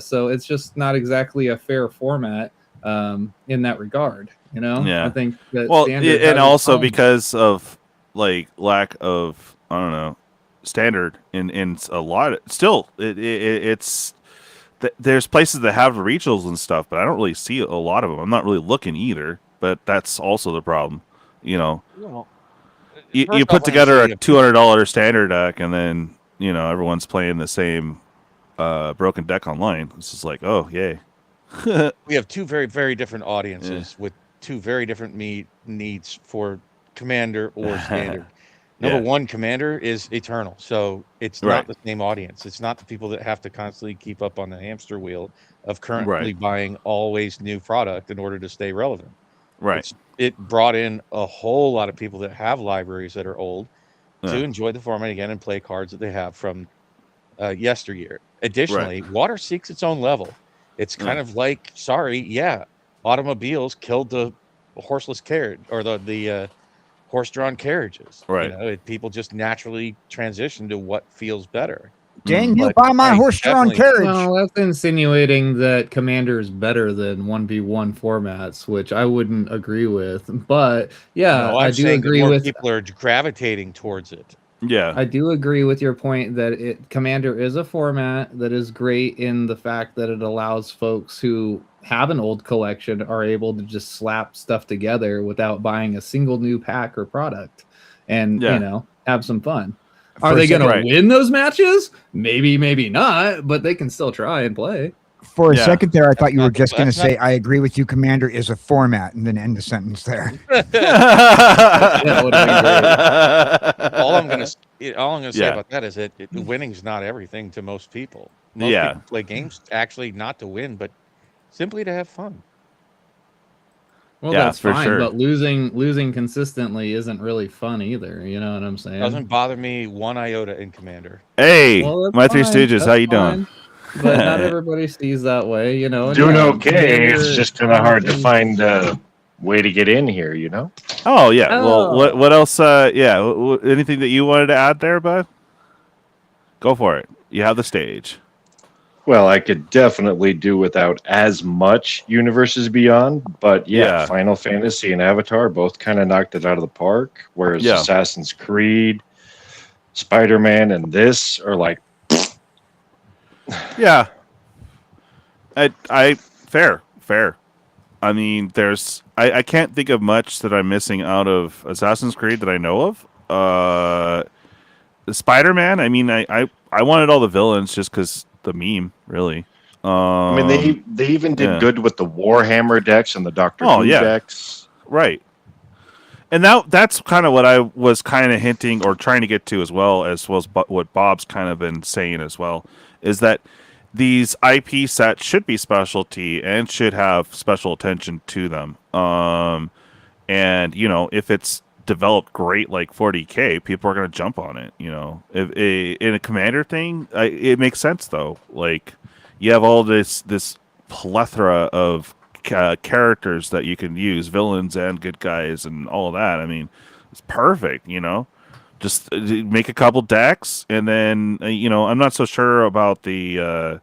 So it's just not exactly a fair format in that regard. Yeah. I think that Well, Standard and has also its own- because of like lack of standard in a lot. Still, it's there's places that have regionals and stuff, but I don't really see a lot of them. I'm not really looking either, but that's also the problem. Well, You first put off, together a honestly, $200 standard deck, and then everyone's playing the same broken deck online. It's just like, oh yay. we have 2 very, very different audiences with 2 very different needs for Commander or Standard. Number 1, Commander is eternal, so it's not the same audience. It's not the people that have to constantly keep up on the hamster wheel of currently buying always new product in order to stay relevant. Right. It brought in a whole lot of people that have libraries that are old to enjoy the format again and play cards that they have from yesteryear. Additionally, Water seeks its own level. It's kind of like, automobiles killed the horseless carriage or the horse-drawn carriages. Right. People just naturally transition to what feels better. Dang, you But buy my I horse-drawn definitely- carriage. Well, that's insinuating that Commander is better than 1v1 formats, which I wouldn't agree with. But yeah, No, I I'm do saying that agree more with. people are gravitating towards it. Yeah. I do agree with your point that Commander is a format that is great in the fact that it allows folks who have an old collection are able to just slap stuff together without buying a single new pack or product and, have some fun. Are they going to win those matches? Maybe, maybe not, but they can still try and play. For a second there, I thought you were just going to say, I agree with you, Commander is a format, and then end the sentence there. That would have been great. All I'm going to say about that is that winning's not everything to most people. Most people play games actually not to win, but simply to have fun. Well, that's fine, but losing consistently isn't really fun either. You know what I'm saying? Doesn't bother me one iota in Commander. Hey, my Three Stooges, how you doing? But not everybody sees that way, you know. Doing okay. It's just kind of hard to find a way to get in here, you know. Oh yeah. Well, what else? Anything that you wanted to add there, bud? Go for it. You have the stage. Well, I could definitely do without as much Universes Beyond, but Final Fantasy and Avatar both kind of knocked it out of the park. Whereas Assassin's Creed, Spider-Man, and this are like. Yeah, I fair. I mean, I can't think of much that I'm missing out of Assassin's Creed that I know of. Spider-Man. I mean, I wanted all the villains just because the meme, really. I mean, they even did good with the Warhammer decks and the Doctor Who decks, right? And that's kind of what I was kind of hinting or trying to get to as well as what Bob's kind of been saying as well. Is that these IP sets should be specialty and should have special attention to them. And, if it's developed great like 40K, people are going to jump on it, in a Commander thing, it makes sense, though. Like, you have all this plethora of characters that you can use, villains and good guys and all of that. I mean, it's perfect, Just make a couple decks, and then I'm not so sure about the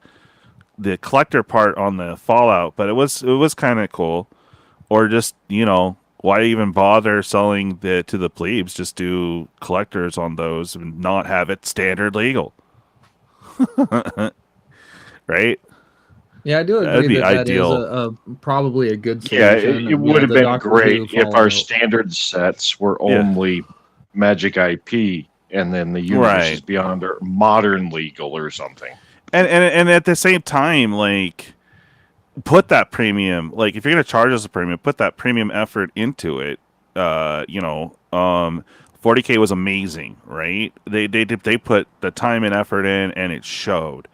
collector part on the Fallout, but it was kind of cool. Or just why even bother selling to the plebes? Just do collectors on those and not have it standard legal, right? Yeah, I do agree that is probably a good solution. Yeah, it would have been great if our standard sets were only Magic IP, and then the Universes Beyond are modern legal or something. And at the same time, like, put that premium, like, if you're gonna charge us a premium, put that premium effort into it. 40K was amazing, right? They put the time and effort in, and it showed.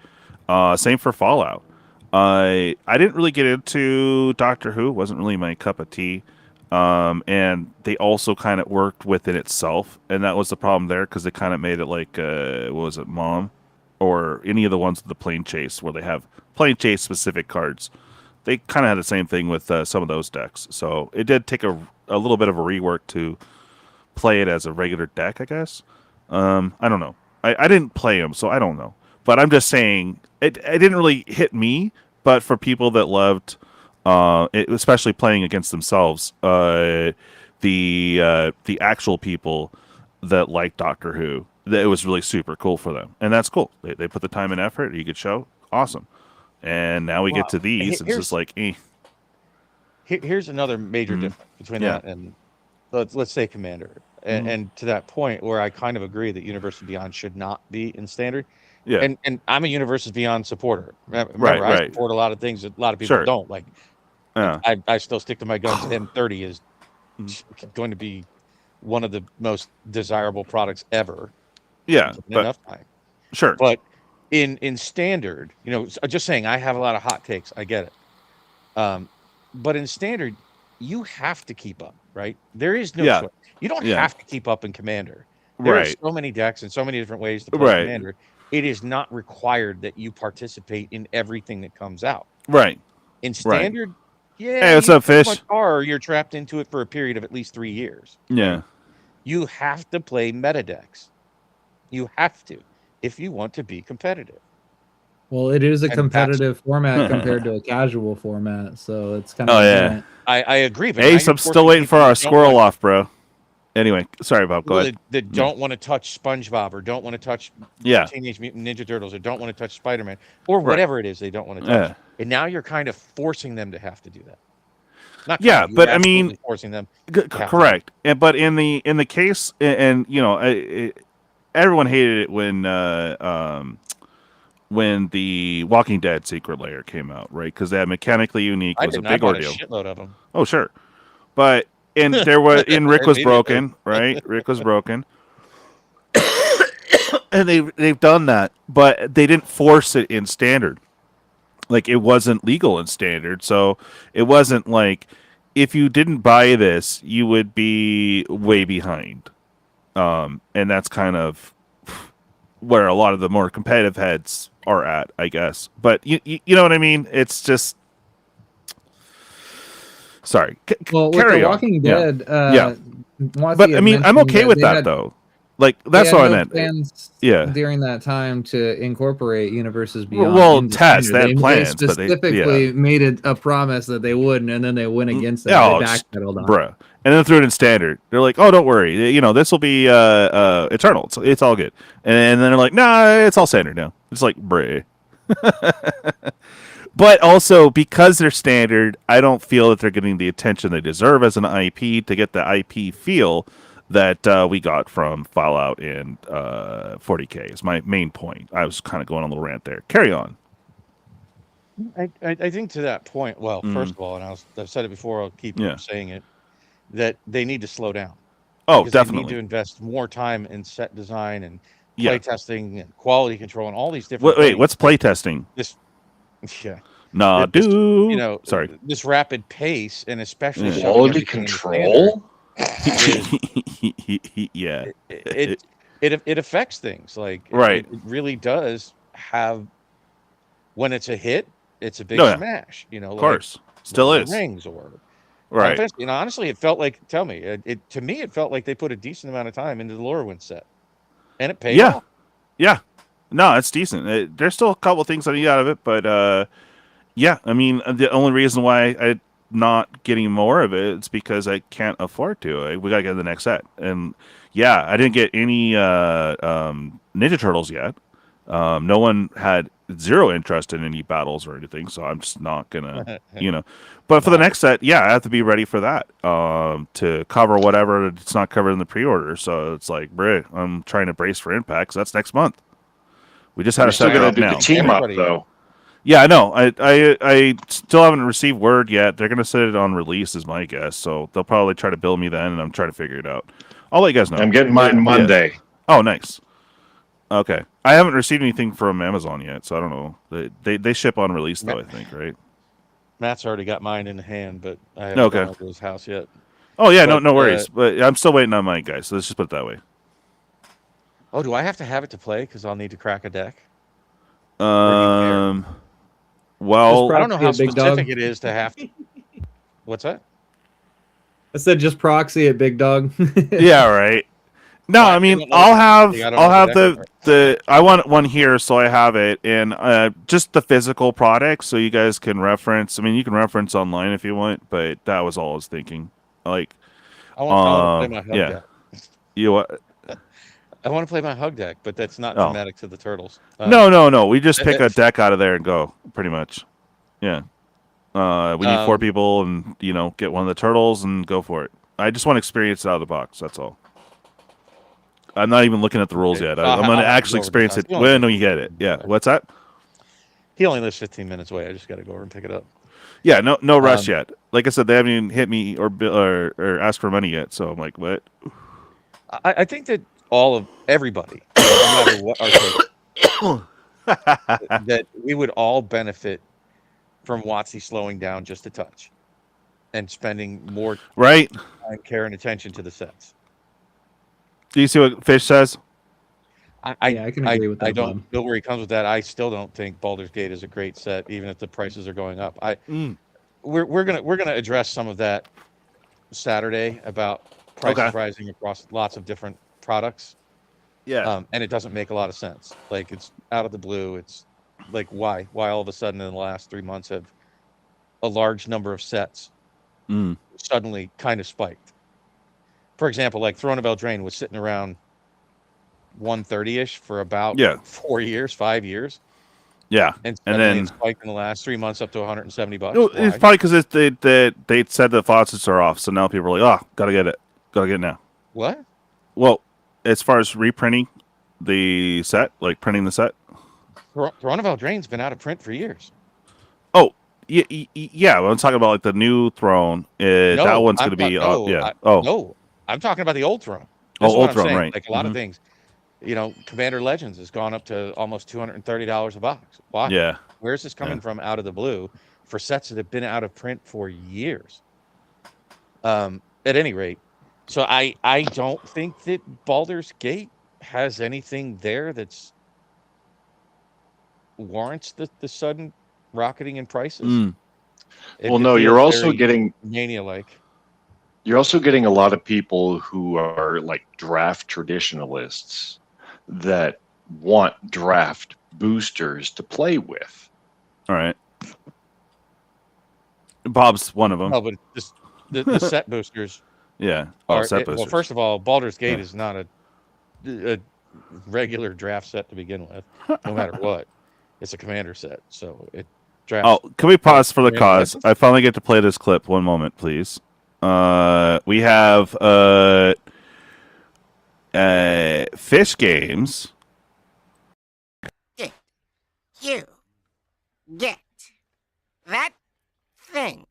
Same for Fallout. I didn't really get into Doctor Who; wasn't really my cup of tea. And they also kind of worked within itself, and that was the problem there because they kind of made it like, what was it, Mom, or any of the ones with the plane chase where they have plane chase specific cards. They kind of had the same thing with some of those decks, so it did take a little bit of a rework to play it as a regular deck, I guess. I don't know. I didn't play them, so I don't know. But I'm just saying it didn't really hit me. But for people that loved, especially playing against themselves, the actual people that like Doctor Who, that it was really super cool for them, and that's cool. They put the time and effort. You could show, awesome. And now we get to these. It's just like, Here's another major difference between that and let's say Commander, and to that point where I kind of agree that Universes Beyond should not be in standard. Yeah, and I'm a Universes Beyond supporter. Remember, I support a lot of things that a lot of people don't like. I still stick to my guns. M30 is going to be one of the most desirable products ever. Yeah, enough time. Sure, but in standard, just saying, I have a lot of hot takes. I get it. But in standard, you have to keep up, right? There is no choice. You don't have to keep up in Commander. There are so many decks and so many different ways to play Commander. It is not required that you participate in everything that comes out. Right. In standard, hey, what's up, Fish? Or you're trapped into it for a period of at least 3 years. Yeah. You have to play meta decks. You have to, if you want to be competitive. Well, it is a competitive format compared to a casual format, so it's kind of. I agree. But Ace, I'm still waiting for our squirrel off, bro. Anyway, sorry, Bob. Go ahead. That don't want to touch SpongeBob or don't want to touch Teenage Mutant Ninja Turtles or don't want to touch Spider-Man or whatever it is they don't want to touch. And now you're kind of forcing them to have to do that. Not kind of, but I mean, forcing them. Correct. But in the case, and you know, everyone hated it when the Walking Dead Secret Lair came out, right? Because that mechanically unique was a big ordeal. A shitload of them. Oh sure, but there was Rick was broken, right? Rick was broken, and they've done that, but they didn't force it in standard. Like it wasn't legal in standard, so it wasn't like if you didn't buy this, you would be way behind. And that's kind of where a lot of the more competitive heads are at, I guess. But you know what I mean? It's just sorry. Well, with carry The on. Walking Dead, but I mean, I'm okay with that though. Like that's what I meant. During that time to incorporate Universes Beyond. Well, test that plans, they specifically made a promise that they wouldn't, and then they went against it. Oh, they backpedaled on bruh. And then threw it in standard. They're like, "Oh, don't worry. You know, this will be eternal. It's all good." And then they're like, "Nah, it's all standard now." It's like, bruh. But also because they're standard, I don't feel that they're getting the attention they deserve as an IP to get the IP feel that we got from Fallout and 40K is my main point. I was kind of going on a little rant there. Carry on. I think to that point, well, first of all, and I've said it before, I'll keep saying it, that they need to slow down. Oh, definitely. They need to invest more time in set design and play testing and quality control and all these different things. Wait, what's play testing? Sorry. This rapid pace and especially quality control. It affects things like it really does have. When it's a hit, it's a big smash. You know, of course, still is rings or right. You know, honestly, it felt like to me it felt like they put a decent amount of time into the Lorwyn set, and it paid off. Yeah, no, it's decent. There's still a couple of things I need out of it, but I mean, the only reason why I'm not getting more of it is because I can't afford to. We gotta get the next set, and I didn't get any Ninja Turtles yet. No one had zero interest in any battles or anything, so I'm just not gonna, But for the next set, I have to be ready for that to cover whatever it's not covered in the pre-order. So it's like, I'm trying to brace for Impact. So that's next month. We just had a set up now. The team up though. Yeah, I know. I still haven't received word yet. They're gonna set it on release, is my guess. So they'll probably try to bill me then, and I'm trying to figure it out. I'll let you guys know. I'm getting mine Monday. Yeah. Oh, nice. Okay, I haven't received anything from Amazon yet, so I don't know. They ship on release though, I think, right? Matt's already got mine in hand, but I haven't gone to his house yet. Oh yeah, no worries. But I'm still waiting on mine, guys. So let's just put it that way. Oh, do I have to have it to play? Because I'll need to crack a deck. Well, I don't know how specific it is to have to. What's that? I said just proxy it, big dog. Yeah, right. No, I mean I'll have the I want one here, so I have it, and just the physical product, so you guys can reference. I mean, you can reference online if you want, but that was all I was thinking. Like, I want to play my hug deck. You what? I want to play my hug deck, but that's not thematic to the turtles. No. We just pick a deck out of there and go, pretty much. Yeah. We need 4 people, and get one of the turtles and go for it. I just want to experience it out of the box. That's all. I'm not even looking at the rules yet. I'm going to actually experience it when you get it. Yeah. What's that? He only lives 15 minutes away. I just got to go over and pick it up. Yeah. No rush yet. Like I said, they haven't even hit me or asked for money yet. So I'm like, what? I think that everybody, no matter what our take, that we would all benefit from WotC slowing down just a touch and spending more time, care, and attention to the sets. Do you see what Fish says? I can agree with that. I don't know where he comes with that. I still don't think Baldur's Gate is a great set, even if the prices are going up. We're gonna address some of that Saturday about prices rising across lots of different products. Yeah. And it doesn't make a lot of sense. Like, it's out of the blue. It's like, why all of a sudden in the last 3 months have a large number of sets suddenly kind of spiked? for example, like Throneville Drain was sitting around 130-ish for about 4 years, 5 years. Yeah, and then it spiked in the last 3 months up to $170. It's probably because they said the faucets are off, so now people are like, oh, gotta get it now. What? Well, as far as reprinting the set, like printing the set, Throneville Drain's been out of print for years. Oh, yeah. I'm talking about like the new throne. That one's going to be no, I'm talking about the old throne. Old throne, right? Like a lot of things. Commander Legends has gone up to almost $230 a box. Why? Yeah. Where's this coming from out of the blue for sets that have been out of print for years? At any rate, so I don't think that Baldur's Gate has anything there that's warrants the sudden rocketing in prices. Well, no, you're also getting mania-like. You're also getting a lot of people who are like draft traditionalists that want draft boosters to play with. All right. Bob's one of them. No, but just the set boosters. Yeah. Set boosters. Well, first of all, Baldur's Gate is not a regular draft set to begin with, no matter what. It's a commander set, so it drafts. Oh, can we pause for the cause? I finally get to play this clip. One moment, please. We have fish games. Did you get that thing?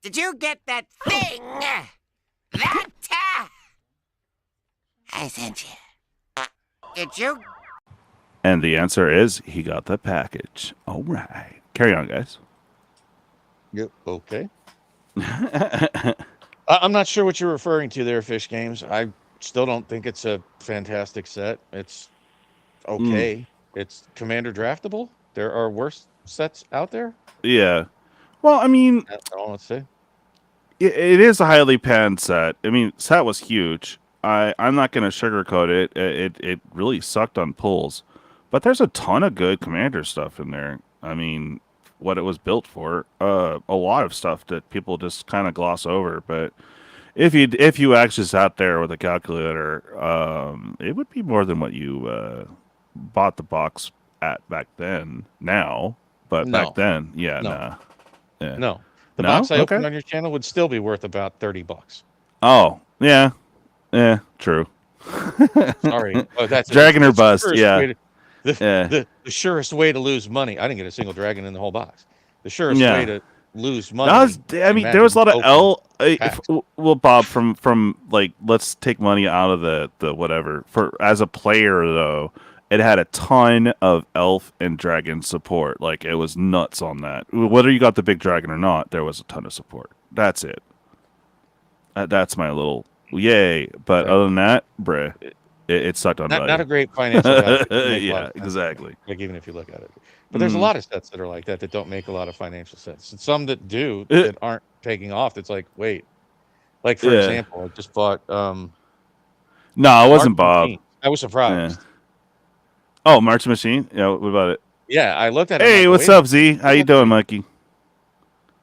Did you get that thing? That I sent you. Did you? And the answer is he got the package. All right. Carry on, guys. Yep. Okay. I'm not sure what you're referring to there, Fish Games. I still don't think it's a fantastic set. It's okay. It's commander draftable. There are worse sets out there. Yeah. Well, I mean, that's all I'd say. It is a highly panned set. I mean, set was huge. I'm not going to sugarcoat it. It really sucked on pulls. But there's a ton of good commander stuff in there. I mean, what it was built for. A lot of stuff that people just kind of gloss over. But if you actually sat there with a calculator, it would be more than what you bought the box at back then. Now, but back then, no. The box I opened on your channel would still be worth about $30. Oh, yeah, true. Sorry, that's Dragon or bust. Yeah. The surest way to lose money. I didn't get a single dragon in the whole box. The surest way to lose money. There was a lot of well, Bob, from like, let's take money out of the whatever. For as a player though, it had a ton of elf and dragon support. Like, it was nuts on that. Whether you got the big dragon or not, there was a ton of support. That's it. That's my little yay. But other than that, bruh. It sucked on value. Not a great financial value. Yeah, exactly. Like, even if you look at it. But there's a lot of sets that are like that don't make a lot of financial sense. And some that do that aren't taking off. It's like, wait. Like, for example, I just bought No, it wasn't Bob. Machine. I was surprised. Yeah. Oh, March Machine? Yeah, what about it? Yeah, I looked at it. Hey, what's up, Z? How you doing, Mikey?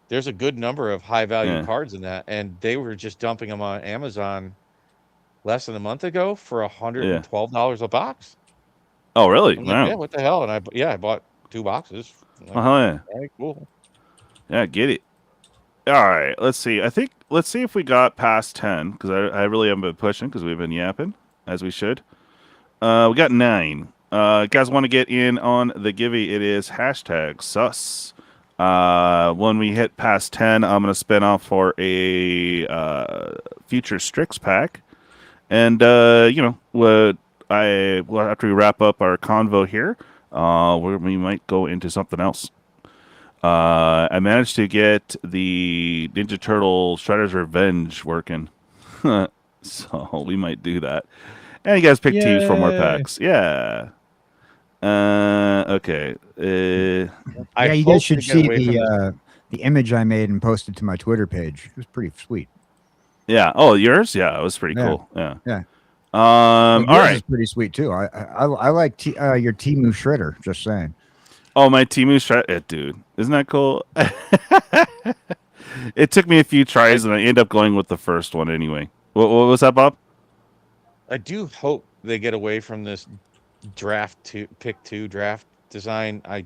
There's a good number of high value cards in that, and they were just dumping them on Amazon less than a month ago for $112 a box. Oh, really? Wow. Like, yeah, what the hell? And I bought 2 boxes. Like, yeah. Very cool. Yeah, get it. All right, let's see. Let's see if we got past 10, because I really haven't been pushing because we've been yapping, as we should. We got 9. Guys want to get in on the givey? It is #sus. When we hit past 10, I'm going to spin off for a future Strix pack. And, after we wrap up our convo here, we might go into something else. I managed to get the Ninja Turtle Shredder's Revenge working. So we might do that. And you guys pick teams for more packs. Yeah. Okay. Yeah, you guys should see the image I made and posted to my Twitter page. It was pretty sweet. Yeah. Oh, yours? Yeah, it was pretty cool. Yeah. Yeah. All right. It's pretty sweet too. I like your Temu Shredder. Just saying. Oh, my Temu Shredder, dude! Isn't that cool? It took me a few tries, and I ended up going with the first one anyway. What was that, Bob? I do hope they get away from this pick two draft design. I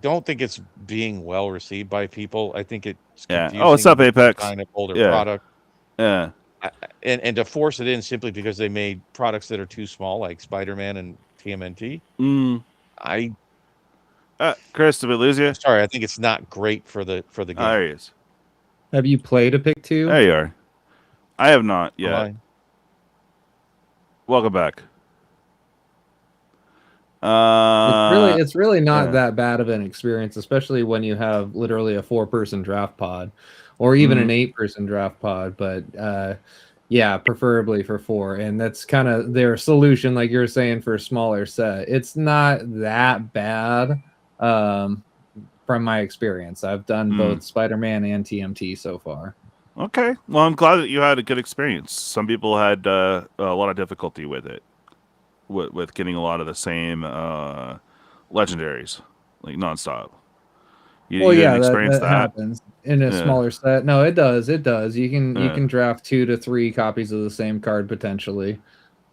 don't think it's being well received by people. I think it's confusing. Oh, what's up, Apex? Kind of older Yeah. product. Yeah. And to force it in simply because they made products that are too small, like Spider-Man and TMNT. Chris, did we lose you? Sorry, I think it's not great for the game. There he is. Have you played a pick 2? There you are. I have not yet. Welcome back. It's really not that bad of an experience, especially when you have literally a 4-person draft pod, or even an 8-person draft pod. But yeah, preferably for 4, and that's kind of their solution, like you're saying, for a smaller set. It's not that bad from my experience. I've done both Spider-Man and TMT so far. Okay, well, I'm glad that you had a good experience. Some people had a lot of difficulty with it, with getting a lot of the same legendaries, like nonstop. You didn't experience that happens in a smaller set. No, it does. It does. You can draft 2 to 3 copies of the same card potentially,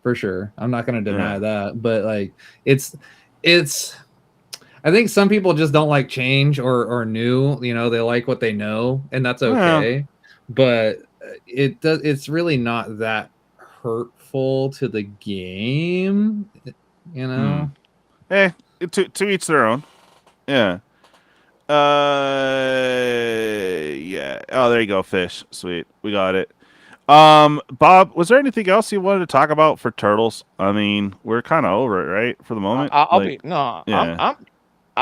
for sure. I'm not going to deny that, but like it's. I think some people just don't like change or new. You know, they like what they know, and that's okay. But it's really not that hurtful to the game, you know. Hey, to each their own. Yeah. Yeah. Oh, there you go, fish. Sweet, we got it. Bob, was there anything else you wanted to talk about for turtles? I mean, we're kind of over it, right, for the moment. All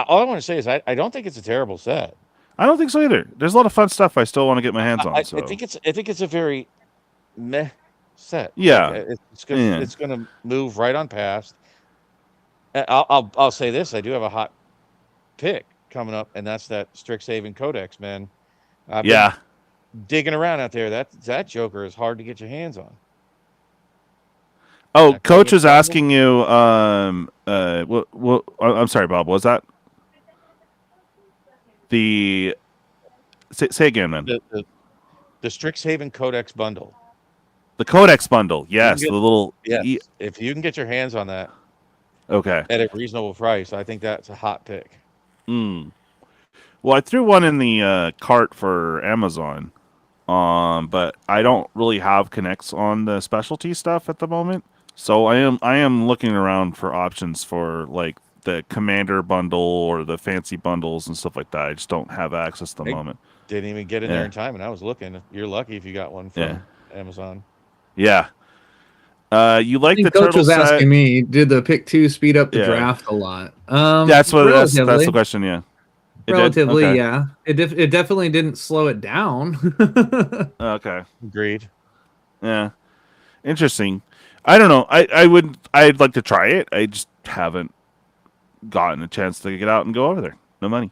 I want to say is I don't think it's a terrible set. I don't think so either. There's a lot of fun stuff I still want to get my hands on. I think it's a very meh set. Yeah, like, it's gonna move right on past. I'll say this: I do have a hot pick coming up, and that's that Strixhaven Codex, man. I've been digging around out there. That Joker is hard to get your hands on. Oh, Coach was asking you. I'm sorry, Bob. Was that? Say again, man. The Strixhaven Codex bundle. The Codex bundle, yes. If you can get your hands on that, okay, at a reasonable price, I think that's a hot pick. Well, I threw one in the cart for Amazon, but I don't really have connects on the specialty stuff at the moment. So I am looking around for options for like the Commander bundle or the fancy bundles and stuff like that. I just don't have access at the moment. Didn't even get in there in time, and I was looking. You're lucky if you got one from Amazon. Yeah. You like the Coach turtle was set? asking me, did the pick 2 speed up the draft a lot? That's the question. Yeah. Relatively, yeah. It definitely didn't slow it down. Okay. Agreed. Yeah. Interesting. I don't know. I'd like to try it. I just haven't gotten a chance to get out and go over there. No money.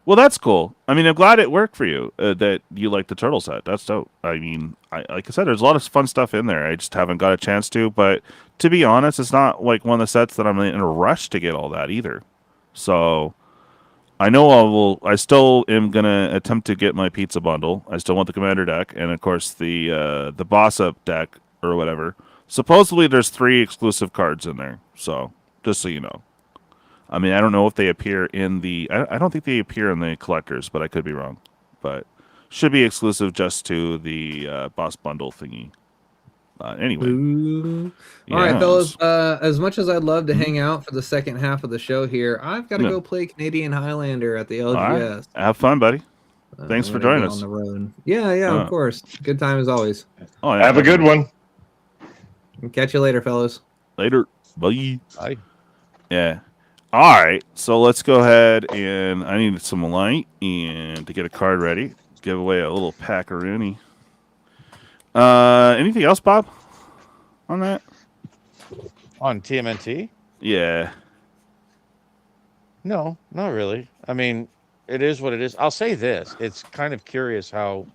Well, that's cool. I mean, I'm glad it worked for you, that you like the turtle set. That's dope. I mean, like I said, there's a lot of fun stuff in there. I just haven't got a chance to. But to be honest, it's not like one of the sets that I'm in a rush to get all that either. So I know I still am gonna attempt to get my pizza bundle. I still want the Commander deck, and of course the Boss Up deck or whatever. Supposedly there's 3 exclusive cards in there. So just so you know. I mean, I don't know if they appear in the... I don't think they appear in the collectors, but I could be wrong. But should be exclusive just to the boss bundle thingy. Anyway. All right, fellas. As much as I'd love to hang out for the second half of the show here, I've got to go play Canadian Highlander at the LGS. Right. Have fun, buddy. Thanks for joining us. On the road. Yeah, of course. Good time as always. Oh, yeah, have a good one. Catch you later, fellas. Later. Bye. Bye. Yeah. All right, so let's go ahead and I need some light and to get a card ready. Give away a little packaroonie. Anything else, Bob, on that? On TMNT? Yeah. No, not really. I mean, it is what it is. I'll say this. It's kind of curious how,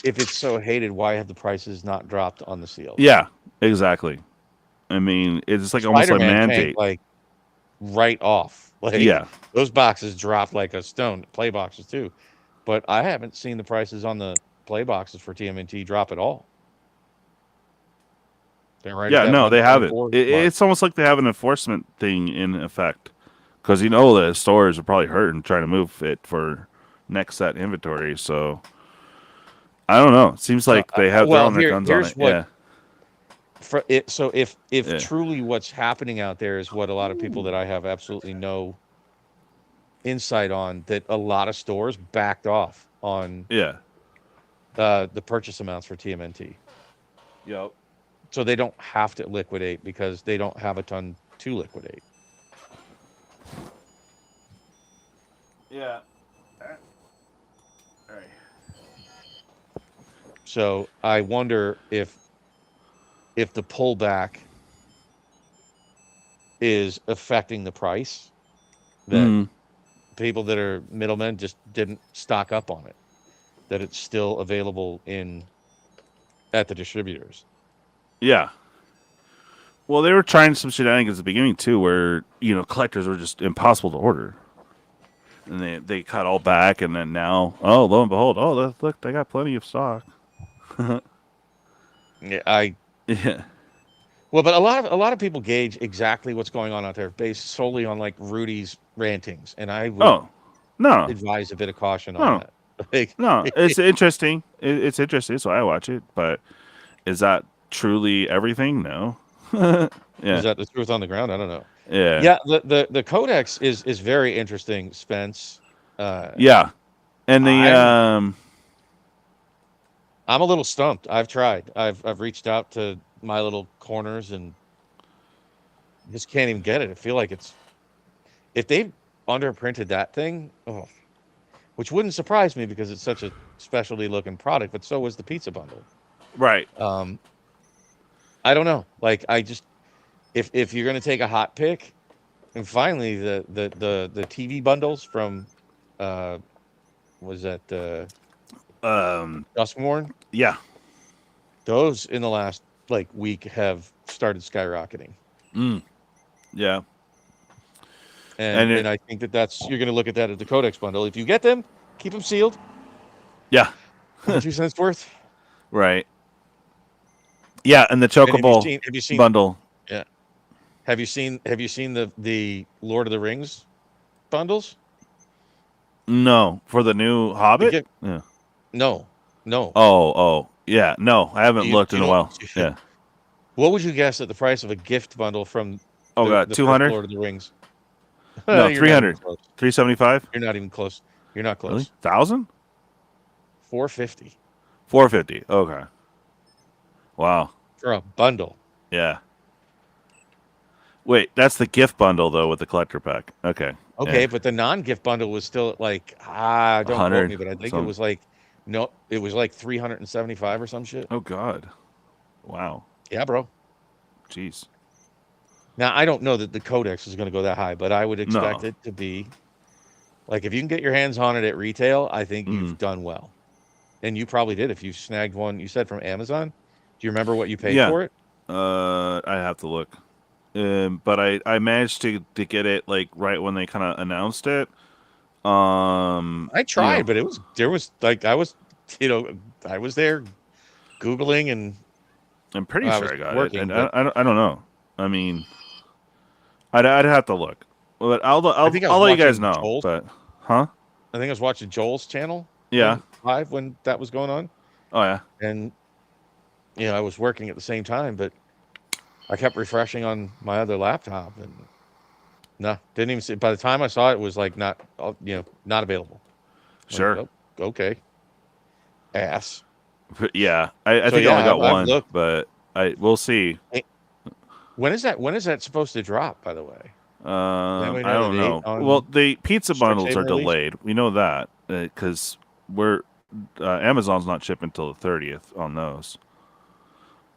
if it's so hated, why have the prices not dropped on the seals? Yeah, exactly. I mean, it's like almost like a mandate. Like, right off. Like, those boxes dropped like a stone. Play boxes too. but I haven't seen the prices on the play boxes for TMNT drop at all. They're right. Yeah, at that no, they haven't. 124 mark. It's almost like they have an enforcement thing in effect, because you know the stores are probably hurting trying to move it for next set inventory. So I don't know. It seems like they have they're on their guns on it. Yeah. So if truly what's happening out there is what a lot of people that I have absolutely no insight on, that a lot of stores backed off on the purchase amounts for TMNT. Yep. So they don't have to liquidate because they don't have a ton to liquidate. Yeah. All right. So I wonder if the pullback is affecting the price, that people that are middlemen just didn't stock up on it, that it's still available at the distributors. Yeah. Well, they were trying some shenanigans at the beginning too, where collectors were just impossible to order, and they cut all back, and then now, oh, lo and behold, oh, look, they got plenty of stock. Yeah. Well, but a lot of people gauge exactly what's going on out there based solely on like Rudy's rantings, and I would advise a bit of caution on that. No, it's interesting. It's interesting, so I watch it. But is that truly everything? No. Yeah. Is that the truth on the ground? I don't know. Yeah. Yeah. The codex is very interesting, Spence. Yeah, and I'm a little stumped. I've tried. I've reached out to my little corners and just can't even get it. I feel like if they underprinted that thing, which wouldn't surprise me because it's such a specialty looking product, but so was the pizza bundle. Right. I don't know. Like, I just, if you're gonna take a hot pick, and finally the TV bundles from was that Duskmorn? Yeah. Those in the last week have started skyrocketing. Yeah. And I think that's, you're going to look at that as the Codex bundle. If you get them, keep them sealed. Yeah. 2 cents worth. Right. Yeah, and the Chocobo have you seen bundle. Yeah. Have you seen the Lord of the Rings bundles? No, for the new Hobbit? Yeah. No. Oh. Yeah, no, I haven't looked in a while. Yeah. What would you guess at the price of a gift bundle from the 200 Lord of the Rings? No, 300. 375? You're not even close. You're not close. Really? 1,000? 450. 450. Okay. Wow. For a bundle. Yeah. Wait, that's the gift bundle though with the collector pack. Okay. Okay, yeah. But the non-gift bundle was still at don't quote me, but I think it was it was like 375 or some shit. Oh God. Wow. Yeah, bro. Jeez. Now I don't know that the Codex is going to go that high, but I would expect it to be if you can get your hands on it at retail, I think you've done well. And you probably did if you snagged one. You said from Amazon. Do you remember what you paid for it? I have to look. But I managed to get it right when they kind of announced it. I tried, but I was there Googling, and I'm pretty sure I got it. And I don't know. I mean, I'd have to look. But I'll let you guys know. Joel's, but I think I was watching Joel's channel. Yeah. Live when that was going on. Oh yeah. And I was working at the same time, but I kept refreshing on my other laptop, and no, didn't even see. By the time I saw it, was not available. Sure. Okay. Ass. Yeah, I think I only got one, but we'll see. When is that supposed to drop? By the way, I don't know. Well, the pizza bundles are delayed. We know that because Amazon's not shipping until the 30th on those.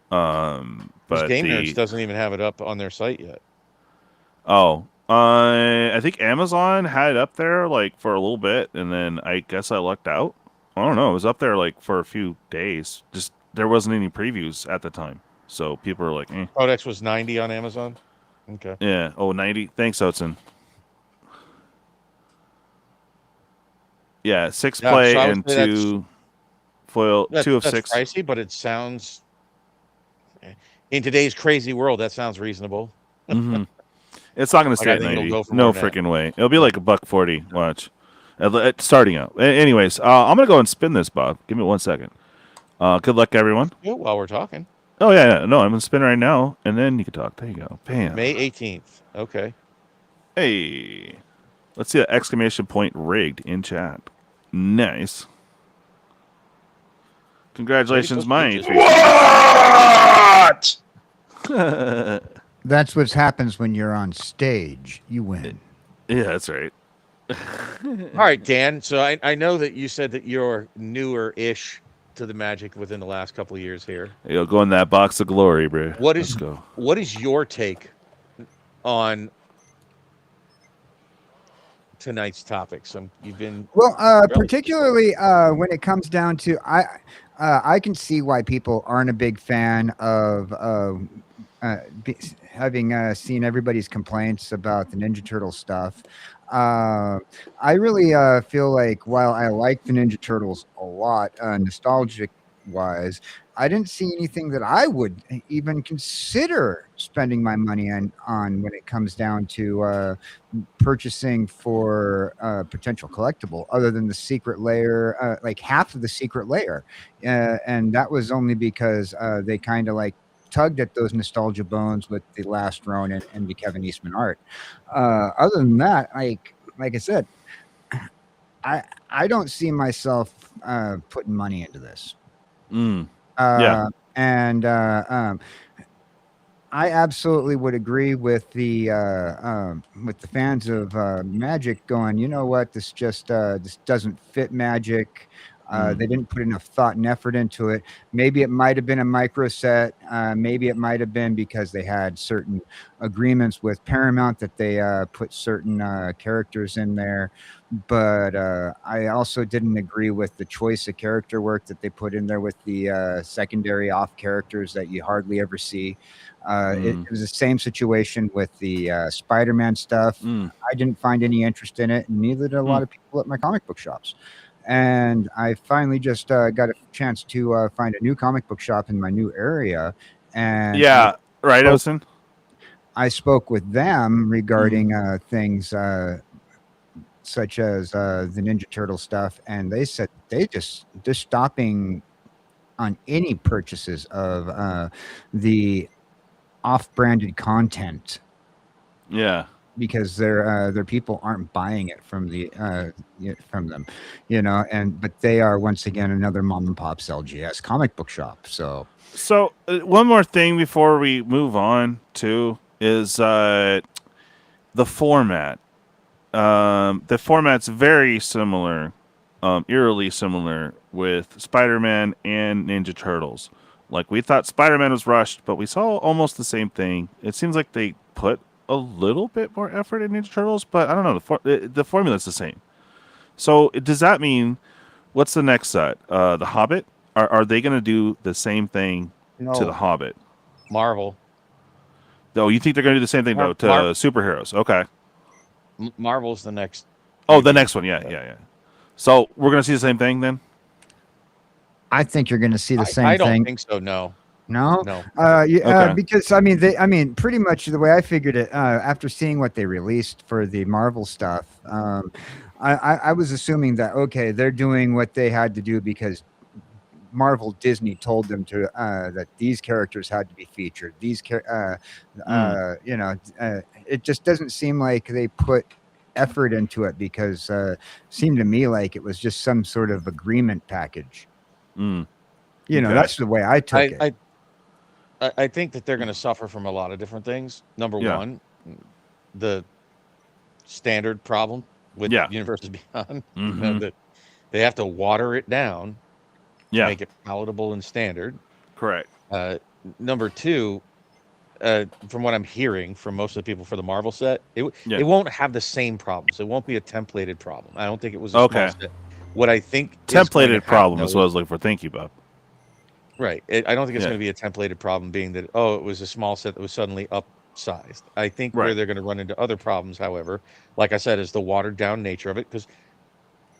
But Game Nerds doesn't even have it up on their site yet. Oh, I think Amazon had it up there for a little bit, and then I guess I lucked out. I don't know. It was up there for a few days. Just there wasn't any previews at the time, so people were like, eh. Codex was 90 on Amazon. Okay. Yeah. Oh, 90. Thanks, Hudson. Yeah, 6 play so and 2 foil, 2 of that's 6. pricey, but it sounds in today's crazy world that sounds reasonable. Mm-hmm. It's not going to stay I at think it'll 90. go for No more than that. freaking way. It'll be like $140. Watch. Starting out. Anyways, I'm going to go and spin this, Bob. Give me 1 second. Good luck, everyone. Yeah, while we're talking. Oh, yeah. No, I'm going to spin right now, and then you can talk. There you go. Bam. May 18th. Okay. Hey. Let's see that exclamation point rigged in chat. Nice. Congratulations, mate. What? That's what happens when you're on stage. You win. Yeah, that's right. All right, Dan. So I know that you said that you're newer-ish to the Magic within the last couple of years here. You'll go in that box of glory, bro. What Let's go. What is your take on tonight's topic? So you've been particularly when it comes down to I can see why people aren't a big fan of having seen everybody's complaints about the Ninja Turtle stuff. I really feel like while I like the Ninja Turtles a lot, nostalgic wise, I didn't see anything that I would even consider spending my money on when it comes down to purchasing for potential collectible, other than the Secret Lair, like half of the Secret Lair, and that was only because they kind of like tugged at those nostalgia bones with the Last Ronin and the Kevin Eastman art. Other than that, like I said, I don't see myself putting money into this. Yeah. And I absolutely would agree with the fans of Magic going, you know what, this doesn't fit Magic. They didn't put enough thought and effort into it. Maybe it might have been a micro set. Maybe it might have been because they had certain agreements with Paramount that they put certain characters in there. But I also didn't agree with the choice of character work that they put in there with the secondary off characters that you hardly ever see. It was the same situation with the Spider-Man stuff. I didn't find any interest in it, and neither did a lot of people at my comic book shops. And I finally just got a chance to find a new comic book shop in my new area. And yeah, right, Osen? I spoke with them regarding things such as the Ninja Turtle stuff, and they said they're stopping on any purchases of the off-branded content. Yeah. Because their people aren't buying it from from them, but they are once again another mom and pop's LGS comic book shop. So one more thing before we move on to is the format. The format's very similar, eerily similar with Spider-Man and Ninja Turtles. Like, we thought Spider-Man was rushed, but we saw almost the same thing. It seems like they put a little bit more effort in Ninja Turtles, but I don't know, the formula's the same. So does that mean, what's the next set? The Hobbit? Are they going to do the same thing to the Hobbit? Marvel. Oh, you think they're going to do the same thing to superheroes? Okay. Marvel's the next. Oh, the next one. Yeah. So we're going to see the same thing then? I think you're going to see the same thing. I don't think so. No. Because pretty much the way I figured it after seeing what they released for the Marvel stuff, I was assuming that they're doing what they had to do because Marvel Disney told them to that these characters had to be featured. It just doesn't seem like they put effort into it because it seemed to me like it was just some sort of agreement package. That's the way I took it. I think that they're going to suffer from a lot of different things. Number one, the standard problem with Universes Beyond, that they have to water it down, to make it palatable and standard. Correct. Number two, from what I'm hearing from most of the people for the Marvel set, it won't have the same problems. It won't be a templated problem. I don't think it was a small set. What I think templated problem is what I was looking for. Thank you, Bob. Right. I don't think it's going to be a templated problem being that, it was a small set that was suddenly upsized. I think where they're going to run into other problems, however, like I said, is the watered down nature of it. Because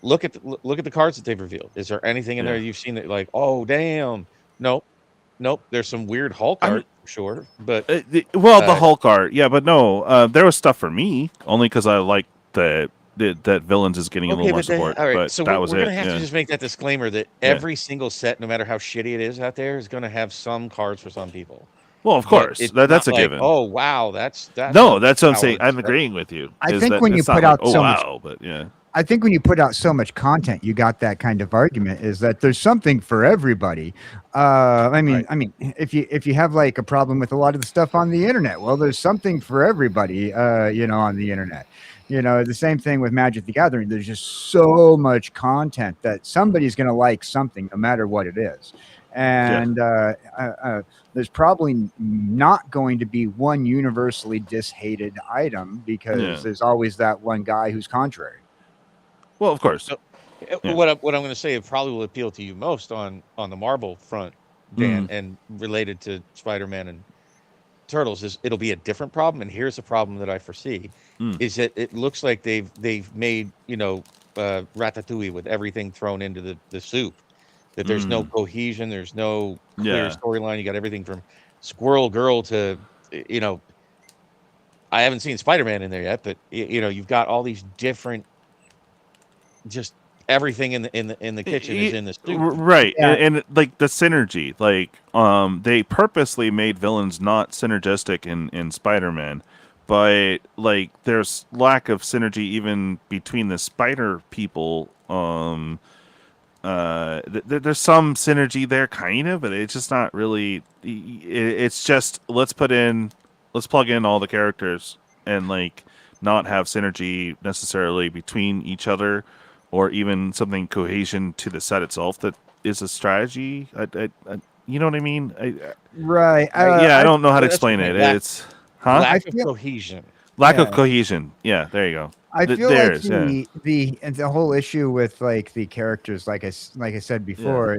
look at the cards that they've revealed. Is there anything in there you've seen that like, oh damn? Nope. There's some weird Hulk art for sure, but the Hulk art, yeah, but no, there was stuff for me only because I like that Villains is getting a little more support. All right, but so that we're was gonna it. have to just make that disclaimer that every single set, no matter how shitty it is out there, is gonna have some cards for some people. Well, of course, that's a given. Oh wow, that's no, that's what I'm saying. I'm agreeing with you. I think when you put out so much, but yeah. I think when you put out so much content, you got that kind of argument is that there's something for everybody. I mean, if you have like a problem with a lot of the stuff on the internet, well, there's something for everybody, on the internet. The same thing with Magic the Gathering. There's just so much content that somebody's going to like something no matter what it is. And there's probably not going to be one universally dishated item because there's always that one guy who's contrary. Well, of course. So, what I'm going to say, it probably will appeal to you most on the Marvel front, Dan, and related to Spider-Man and Turtles, is it'll be a different problem. And here's the problem that I foresee: is that it looks like they've made Ratatouille with everything thrown into the soup. That there's no cohesion, there's no clear storyline. You got everything from Squirrel Girl to I haven't seen Spider-Man in there yet, but you've got all these different. Just everything in the kitchen is in the soup. Right. And like the synergy, like they purposely made Villains not synergistic in Spider-Man, but like there's lack of synergy even between the spider people. There's some synergy there kind of, but it's just not really. It's just let's plug in all the characters and like not have synergy necessarily between each other. Or even something cohesion to the set itself that is a strategy. You know what I mean? Right. I don't know how to explain it. It's lack of cohesion. Lack of cohesion. Yeah, there you go. I feel like the whole issue with like the characters, like I said before,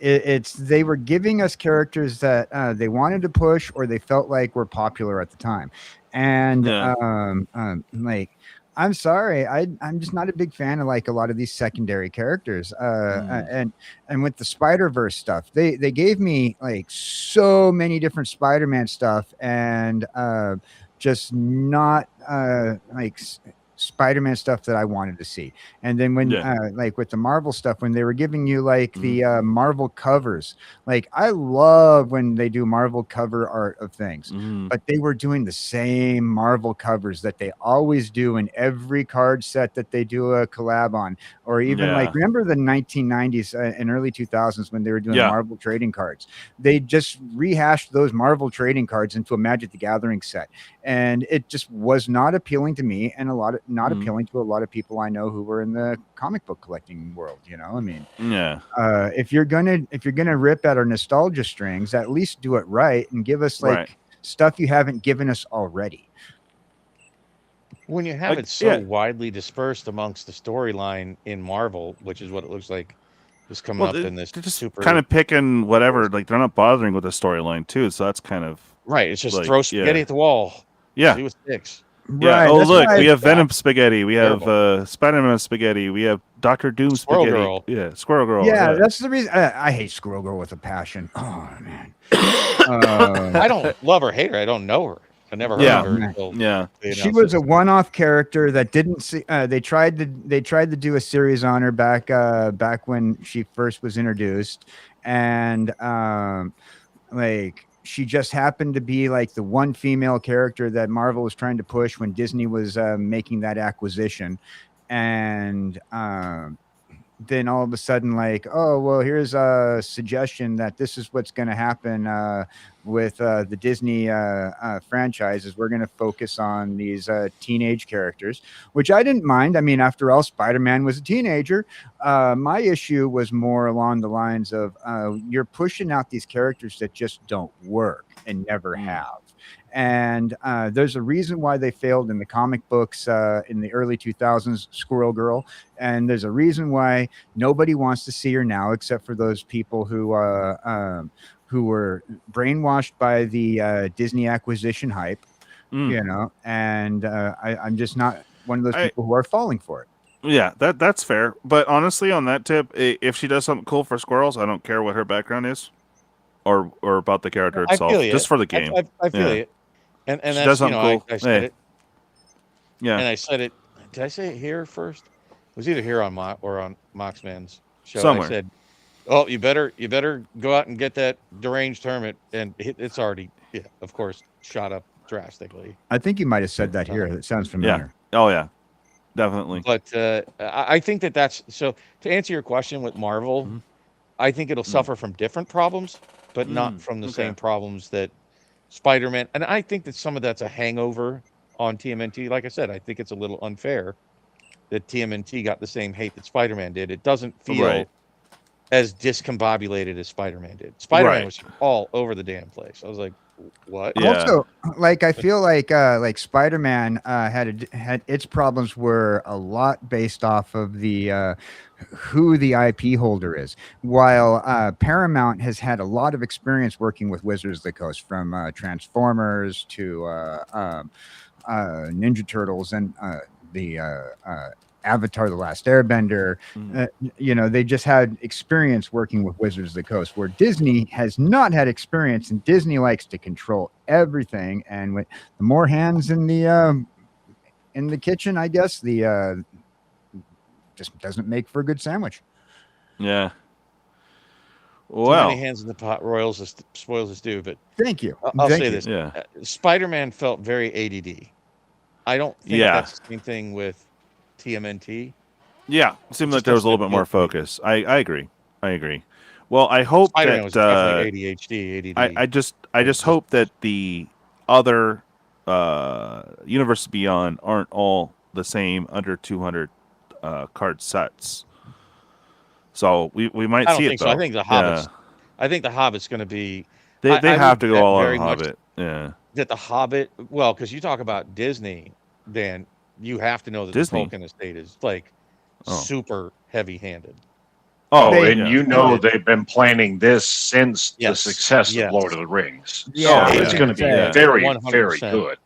it's they were giving us characters that they wanted to push or they felt like were popular at the time, and like. I'm sorry. I'm just not a big fan of like a lot of these secondary characters. And with the Spider-Verse stuff, they gave me like so many different Spider-Man stuff and just not like Spider-Man stuff that I wanted to see. And then when like with the Marvel stuff, when they were giving you like the Marvel covers, like I love when they do Marvel cover art of things, but they were doing the same Marvel covers that they always do in every card set that they do a collab on, or even like remember the 1990s and early 2000s when they were doing Marvel trading cards. They just rehashed those Marvel trading cards into a Magic the Gathering set, and it just was not appealing to me and not appealing to a lot of people I know who were in the comic book collecting world. I mean, if you're gonna rip at our nostalgia strings, at least do it right and give us like stuff you haven't given us already. When you have it so widely dispersed amongst the storyline in Marvel, which is what it looks like is coming up in this just super kind of picking whatever, like they're not bothering with the storyline too, so that's kind of right. It's just like, throw spaghetti at the wall. Yeah. See what sticks. Yeah. Right, oh, look, we have Venom spaghetti. We have Spider-Man spaghetti. We have Doctor Doom Squirrel spaghetti. Girl. Yeah, Squirrel Girl. Yeah, that's the reason. I hate Squirrel Girl with a passion. Oh man. I don't love her, hate her. I don't know her. I never heard of her. She was a one-off character that didn't see. They tried to do a series on her back when she first was introduced, and like. She just happened to be like the one female character that Marvel was trying to push when Disney was making that acquisition. And then all of a sudden, like, oh, well, here's a suggestion that this is what's going to happen with the Disney franchises. We're going to focus on these teenage characters, which I didn't mind. I mean, after all, Spider-Man was a teenager. My issue was more along the lines of you're pushing out these characters that just don't work and never have. And there's a reason why they failed in the comic books in the early 2000s, Squirrel Girl. And there's a reason why nobody wants to see her now, except for those people who were brainwashed by the Disney acquisition hype, and I'm just not one of those people who are falling for it. Yeah, that's fair. But honestly, on that tip, if she does something cool for squirrels, I don't care what her background is, or about the character I itself, feel you. just for the game. I feel you. And she that's does something cool. I said it. Yeah. And I said it. Did I say it here first? It was either here on on Moxman's show. Somewhere. I said, "Oh, you better go out and get that deranged hermit," and it's already, of course, shot up drastically. I think you might have said that here. That sounds familiar. Yeah. Oh yeah, definitely. But I think that's so. To answer your question with Marvel, I think it'll suffer from different problems, but not from the same problems that Spider-Man. And I think that some of that's a hangover on TMNT. Like I said, I think it's a little unfair that TMNT got the same hate that Spider-Man did. It doesn't feel as discombobulated as Spider-Man did. Spider-Man was all over the damn place. I was like, what? Yeah. Also, like I feel like Spider-Man had its problems were a lot based off of the who the IP holder is, while Paramount has had a lot of experience working with Wizards of the Coast, from Transformers to Ninja Turtles and the Avatar: The Last Airbender. You know, they just had experience working with Wizards of the Coast, where Disney has not had experience, and Disney likes to control everything. And with the more hands in the kitchen, I guess the just doesn't make for a good sandwich. Yeah. Well, too many hands in the pot spoils the stew. But thank you. I'll Thank say you. this: Yeah. Spider-Man felt very ADD. I don't think that's the same thing with TMNT. Yeah, it seemed like there was a little bit more focus. I agree. Well, I hope Spider-Man that was definitely ADHD, ADD. I just hope that the other Universes Beyond aren't all the same under 200 card sets. So we might see it. So. I think the Hobbits. I think the Hobbit's going to be. They have to go all on Hobbit. Yeah. That the Hobbit. Well, because you talk about Disney, Dan, you have to know that Disney. the Tolkien estate is like super heavy-handed. They've been planning this since the success of Lord of the Rings. Yeah, so it's going to be very, 100%. Very good.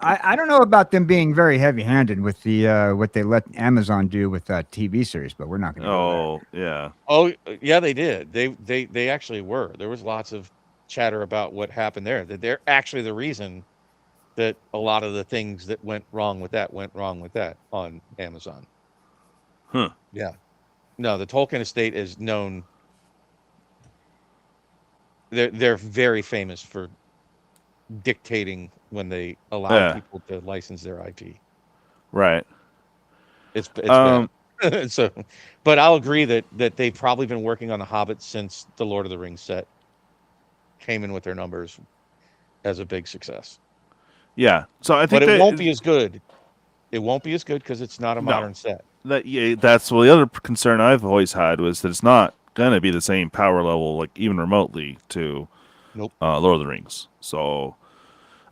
I don't know about them being very heavy-handed with the what they let Amazon do with that TV series, but we're not going to. Oh yeah. Oh yeah, they did. They actually were. There was lots of chatter about what happened there. That they're actually the reason that a lot of the things that went wrong with that on Amazon. Huh. Yeah. No, the Tolkien estate is known. They're very famous for dictating when they allow people to license their IP. Right. It's bad. So, but I'll agree that they've probably been working on the Hobbit since the Lord of the Rings set came in with their numbers as a big success. Yeah. So I think, but it won't be as good. It won't be as good because it's not a modern set. That's the other concern I've always had, was that it's not going to be the same power level, like even remotely, to Lord of the Rings. So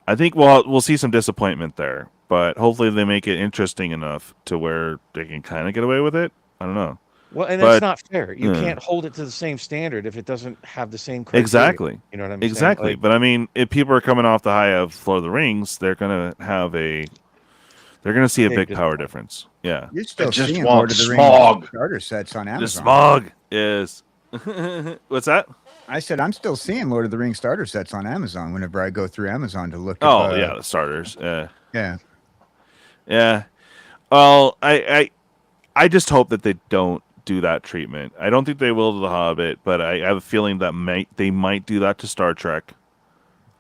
I think we'll see some disappointment there, but hopefully they make it interesting enough to where they can kind of get away with it. I don't know. Well, and that's not fair. You can't hold it to the same standard if it doesn't have the same criteria. Exactly. You know what I mean? Exactly. But I mean, if people are coming off the high of Lord of the Rings, they're going to see a big power difference. Yeah. You're still seeing Lord of the Rings starter sets on Amazon. The smog is. What's that? I said I'm still seeing Lord of the Rings starter sets on Amazon whenever I go through Amazon to look at the starters. Yeah. Well, I just hope that they don't do that treatment. I don't think they will to The Hobbit, but I have a feeling that they might do that to Star Trek.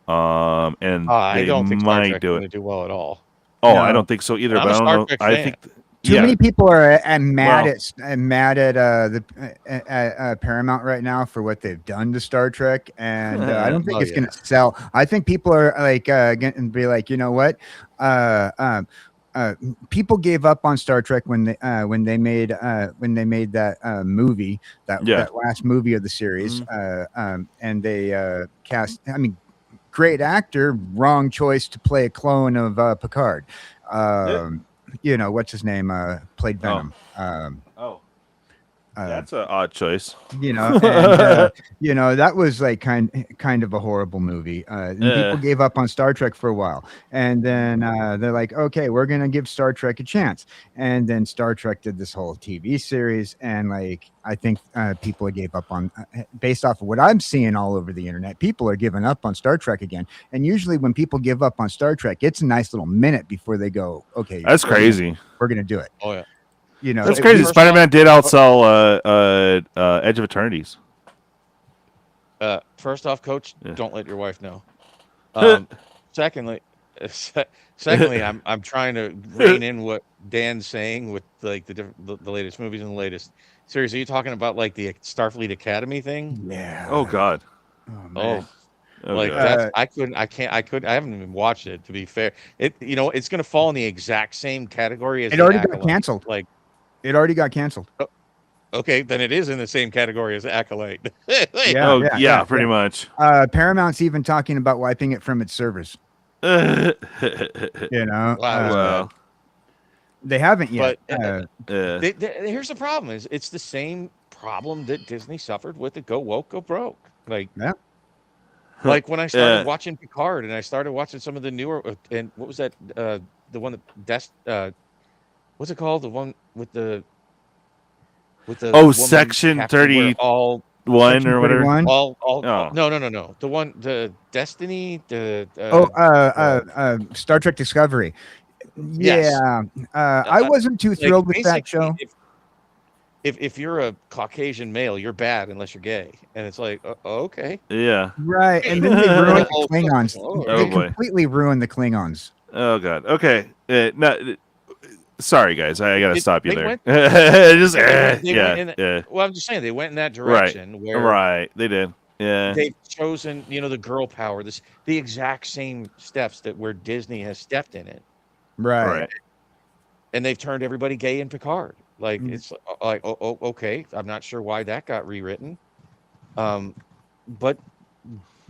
And I they don't think might Star Trek do going to do well at all. Oh, no. I don't think so either. But I don't know. I think too many people are mad at Paramount right now for what they've done to Star Trek, and I don't think it's going to sell. I think people are like going to be like, you know what? People gave up on Star Trek when they made that movie, that last movie of the series, and they cast. I mean, great actor, wrong choice to play a clone of Picard. You know, what's his name? Played Venom. That's an odd choice. You know, and you know, that was like kind of a horrible movie. And people gave up on Star Trek for a while, and then they're like, okay, we're gonna give Star Trek a chance. And then Star Trek did this whole TV series, and like I think people gave up on, based off of what I'm seeing all over the internet, people are giving up on Star Trek again. And usually when people give up on Star Trek, it's a nice little minute before they go, okay, that's crazy. We're gonna do it. Oh yeah. You know, that's crazy. Spider-Man did outsell Edge of Eternities. First off, Coach, don't let your wife know. Secondly, I'm trying to rein in what Dan's saying with like the latest movies and the latest series. Are you talking about like the Starfleet Academy thing? Yeah. Oh God. Oh man. Like that's I haven't even watched it, to be fair. It's gonna fall in the exact same category as it already got canceled. Like it already got canceled. Okay, then it is in the same category as Acolyte. Yeah, pretty much. Paramount's even talking about wiping it from its servers. You know, wow. They haven't yet. But here's the problem: it's the same problem that Disney suffered with the Go Woke, Go Broke. Like, like when I started watching Picard, and I started watching some of the newer, and what was that? The one that what's it called? The one with the Section 31 or whatever. No. The Destiny. Star Trek Discovery. Yeah, yes. I wasn't too thrilled with that show. If you're a Caucasian male, you're bad unless you're gay, and it's like, okay, yeah, right. And then they ruined the Klingons. They completely ruined the Klingons. Oh God. Okay. Sorry, guys. I gotta stop you there. Well, I'm just saying they went in that direction. Right. They did. Yeah. They've chosen, the girl power. The exact same steps where Disney has stepped in it. Right. And they've turned everybody gay in Picard. Like it's like, okay. I'm not sure why that got rewritten. But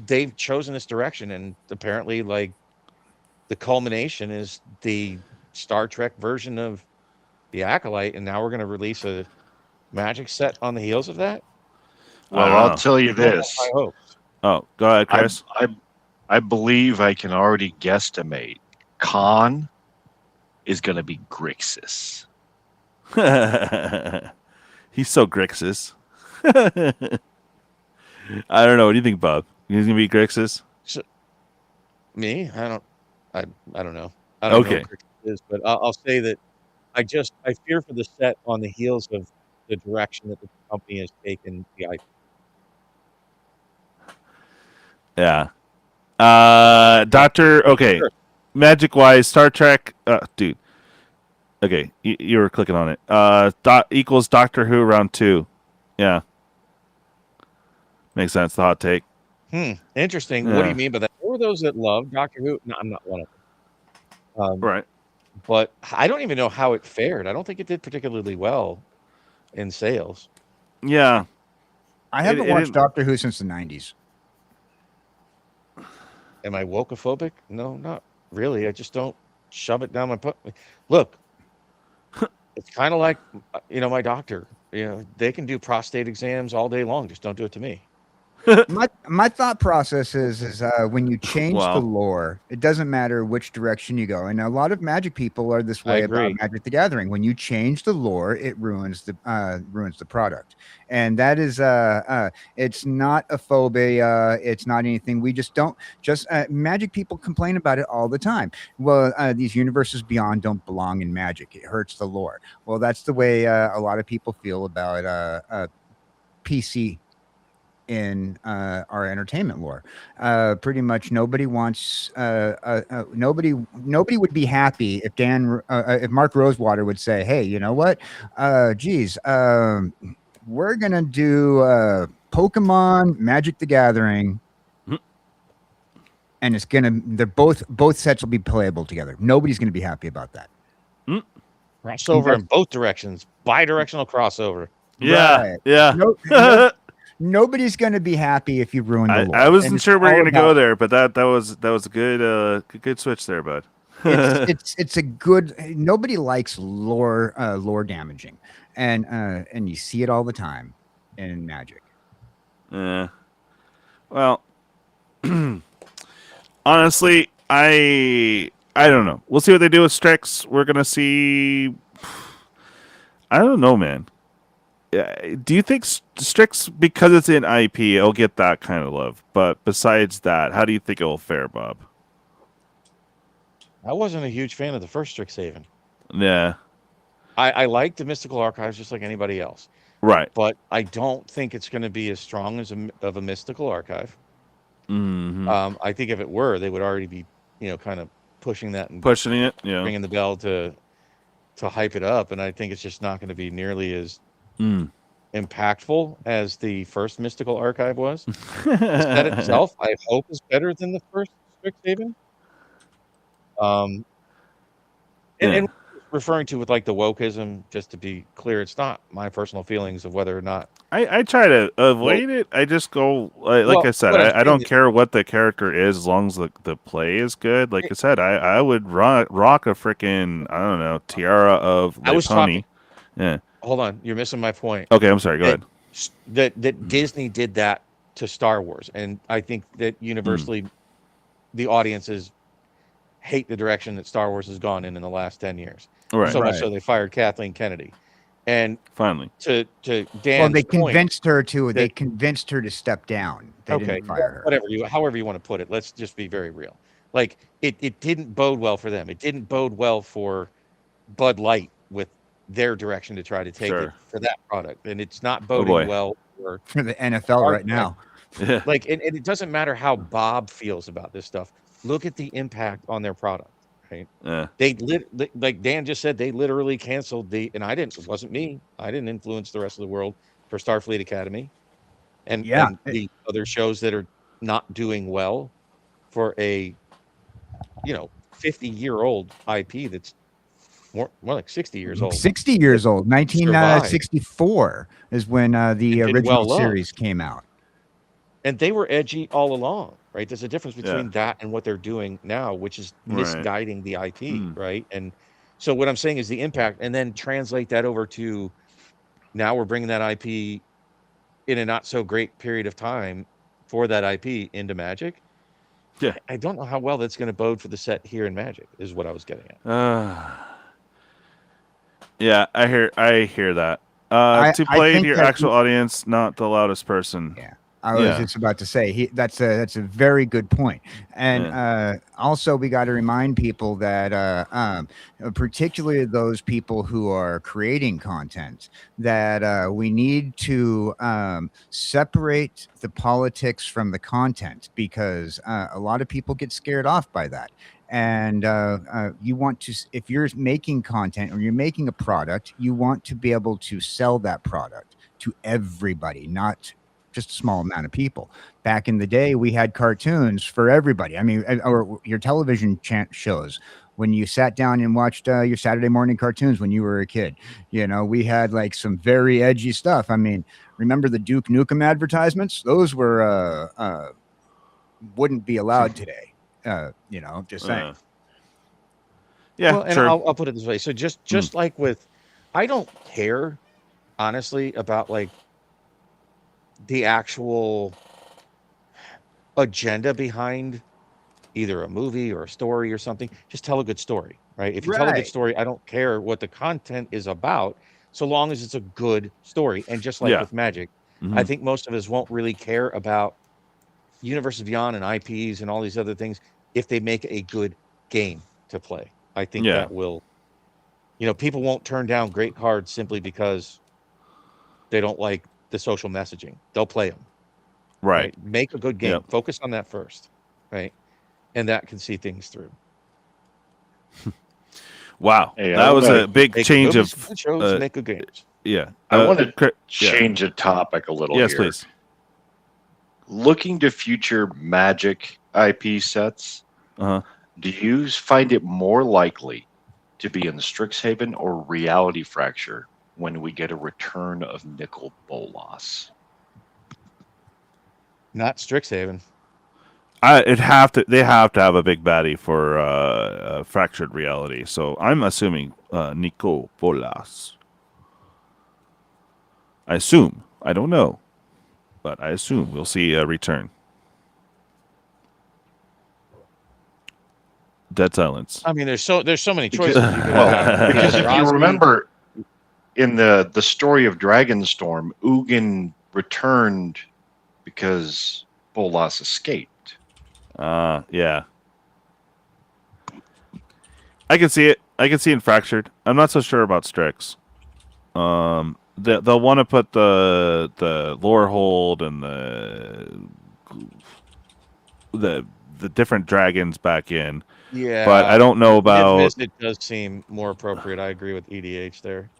they've chosen this direction, and apparently, like, the culmination is the Star Trek version of the Acolyte, and now we're going to release a Magic set on the heels of that. Well, I'll tell you this. I hope. Oh, go ahead, Chris. I believe I can already guesstimate. Khan is going to be Grixis. He's so Grixis. I don't know. What do you think, Bob? He's going to be Grixis? Me? I don't know. I don't know what is, but I'll say that I fear for the set on the heels of the direction that the company has taken the IP. Yeah. Okay. Magic wise, Star Trek, dude. Okay, you were clicking on it. Equals Doctor Who round 2. Yeah. Makes sense. The hot take. Interesting. What do you mean by that? Who are those that love Doctor Who? No, I'm not one of them. Right. But I don't even know how it fared. I don't think it did particularly well in sales. Yeah. I haven't watched Doctor Who since the 90s. Am I wokophobic? No, not really. I just don't shove it down my Look, it's kind of like, my doctor. They can do prostate exams all day long. Just don't do it to me. My thought process is when you change the lore, it doesn't matter which direction you go. And a lot of Magic people are this way about Magic the Gathering. When you change the lore, it ruins the product. And that is it's not a phobia. It's not anything. We just don't Magic people complain about it all the time. Well, these universes beyond don't belong in Magic. It hurts the lore. Well, that's the way a lot of people feel about PC in our entertainment lore. Pretty much nobody wants nobody would be happy if if Mark Rosewater would say, hey, you know what, we're gonna do Pokemon Magic the Gathering, and both sets will be playable together. Nobody's gonna be happy about that. Crossover in both directions, bi-directional crossover. Nobody's going to be happy if you ruin the lore. I wasn't sure we were going to go there, but that was a good switch there, bud. it's a good. Nobody likes lore damaging, and you see it all the time in Magic. Yeah. Well, honestly, I don't know. We'll see what they do with Strix. We're gonna see. I don't know, man. Do you think Strix, because it's in IP, it'll get that kind of love? But besides that, how do you think it will fare, Bob? I wasn't a huge fan of the first Strixhaven. Yeah. I like the Mystical Archives just like anybody else. Right. But I don't think it's going to be as strong as a Mystical Archive. Mm-hmm. I think if it were, they would already be, kind of pushing that and pushing it, yeah, ringing the bell to hype it up. And I think it's just not going to be nearly as impactful as the first Mystical Archive was. The set itself, I hope, is better than the first Strixhaven. And referring to with like the wokeism, just to be clear, it's not my personal feelings of whether or not I try to avoid it. I just go like I said, I don't care what the character is as long as the play is good. Like I said, I would rock a freaking, I don't know, tiara of the pony. Yeah. Hold on, you're missing my point. Okay, I'm sorry. Go ahead. That Disney did that to Star Wars, and I think that universally the audiences hate the direction that Star Wars has gone in the last 10 years. Right. So much so they fired Kathleen Kennedy. And finally, to Dan's well, they point, convinced her to. They convinced her to step down. They didn't fire her. However you want to put it. Let's just be very real. Like it didn't bode well for them. It didn't bode well for Bud Light with their direction to try to take it for that product, and it's not boding well for the NFL right now. Like, and it doesn't matter how Bob feels about this stuff. Look at the impact on their product. Right? Yeah. Like Dan just said, they literally canceled it wasn't me. I didn't influence the rest of the world for Starfleet Academy and the other shows that are not doing well for a 50-year-old IP that's more like 60 years old. 60 years old. 1964 is when the original series came out. And they were edgy all along, right? There's a difference between that and what they're doing now, which is misguiding the IP, right? And so what I'm saying is the impact, and then translate that over to now we're bringing that IP in a not so great period of time for that IP into Magic. Yeah. I don't know how well that's going to bode for the set here in Magic is what I was getting at. Yeah, I hear that. To play to your actual audience, not the loudest person. Yeah. I was just about to say that's a very good point. And also we got to remind people that particularly those people who are creating content, that we need to separate the politics from the content, because a lot of people get scared off by that. And you want to, if you're making content or you're making a product, you want to be able to sell that product to everybody, not just a small amount of people. Back in the day, we had cartoons for everybody. I mean, or your television shows. When you sat down and watched your Saturday morning cartoons when you were a kid, we had like some very edgy stuff. I mean, remember the Duke Nukem advertisements? Those were wouldn't be allowed today. Just saying. Yeah, well, and I'll put it this way. So just like with, I don't care, honestly, about like the actual agenda behind either a movie or a story or something. Just tell a good story, right? If you tell a good story, I don't care what the content is about, so long as it's a good story. And just like with Magic, I think most of us won't really care about Universes Beyond and IPs and all these other things if they make a good game to play. I think that will, people won't turn down great cards simply because they don't like the social messaging. They'll play them. Right. Make a good game. Focus on that first. Right. And that can see things through. Wow. That was a big change of shows, make good games. Yeah. I want to change the topic a little. Yes, here. Please. Looking to future Magic IP sets, do you find it more likely to be in the Strixhaven or Reality Fracture when we get a return of Nicol Bolas? Not Strixhaven. They have to have a big baddie for Fractured Reality. So I'm assuming Nicol Bolas. I assume. I don't know, but I assume we'll see a return. Dead silence. I mean, there's so many choices. Because if you remember in the story of Dragonstorm, Ugin returned because Bolas escaped. Yeah. I can see it. I can see it in Fractured. I'm not so sure about Strix. They'll want to put the lore hold and the different dragons back in. Yeah, but I don't know about. It does seem more appropriate. I agree with EDH there.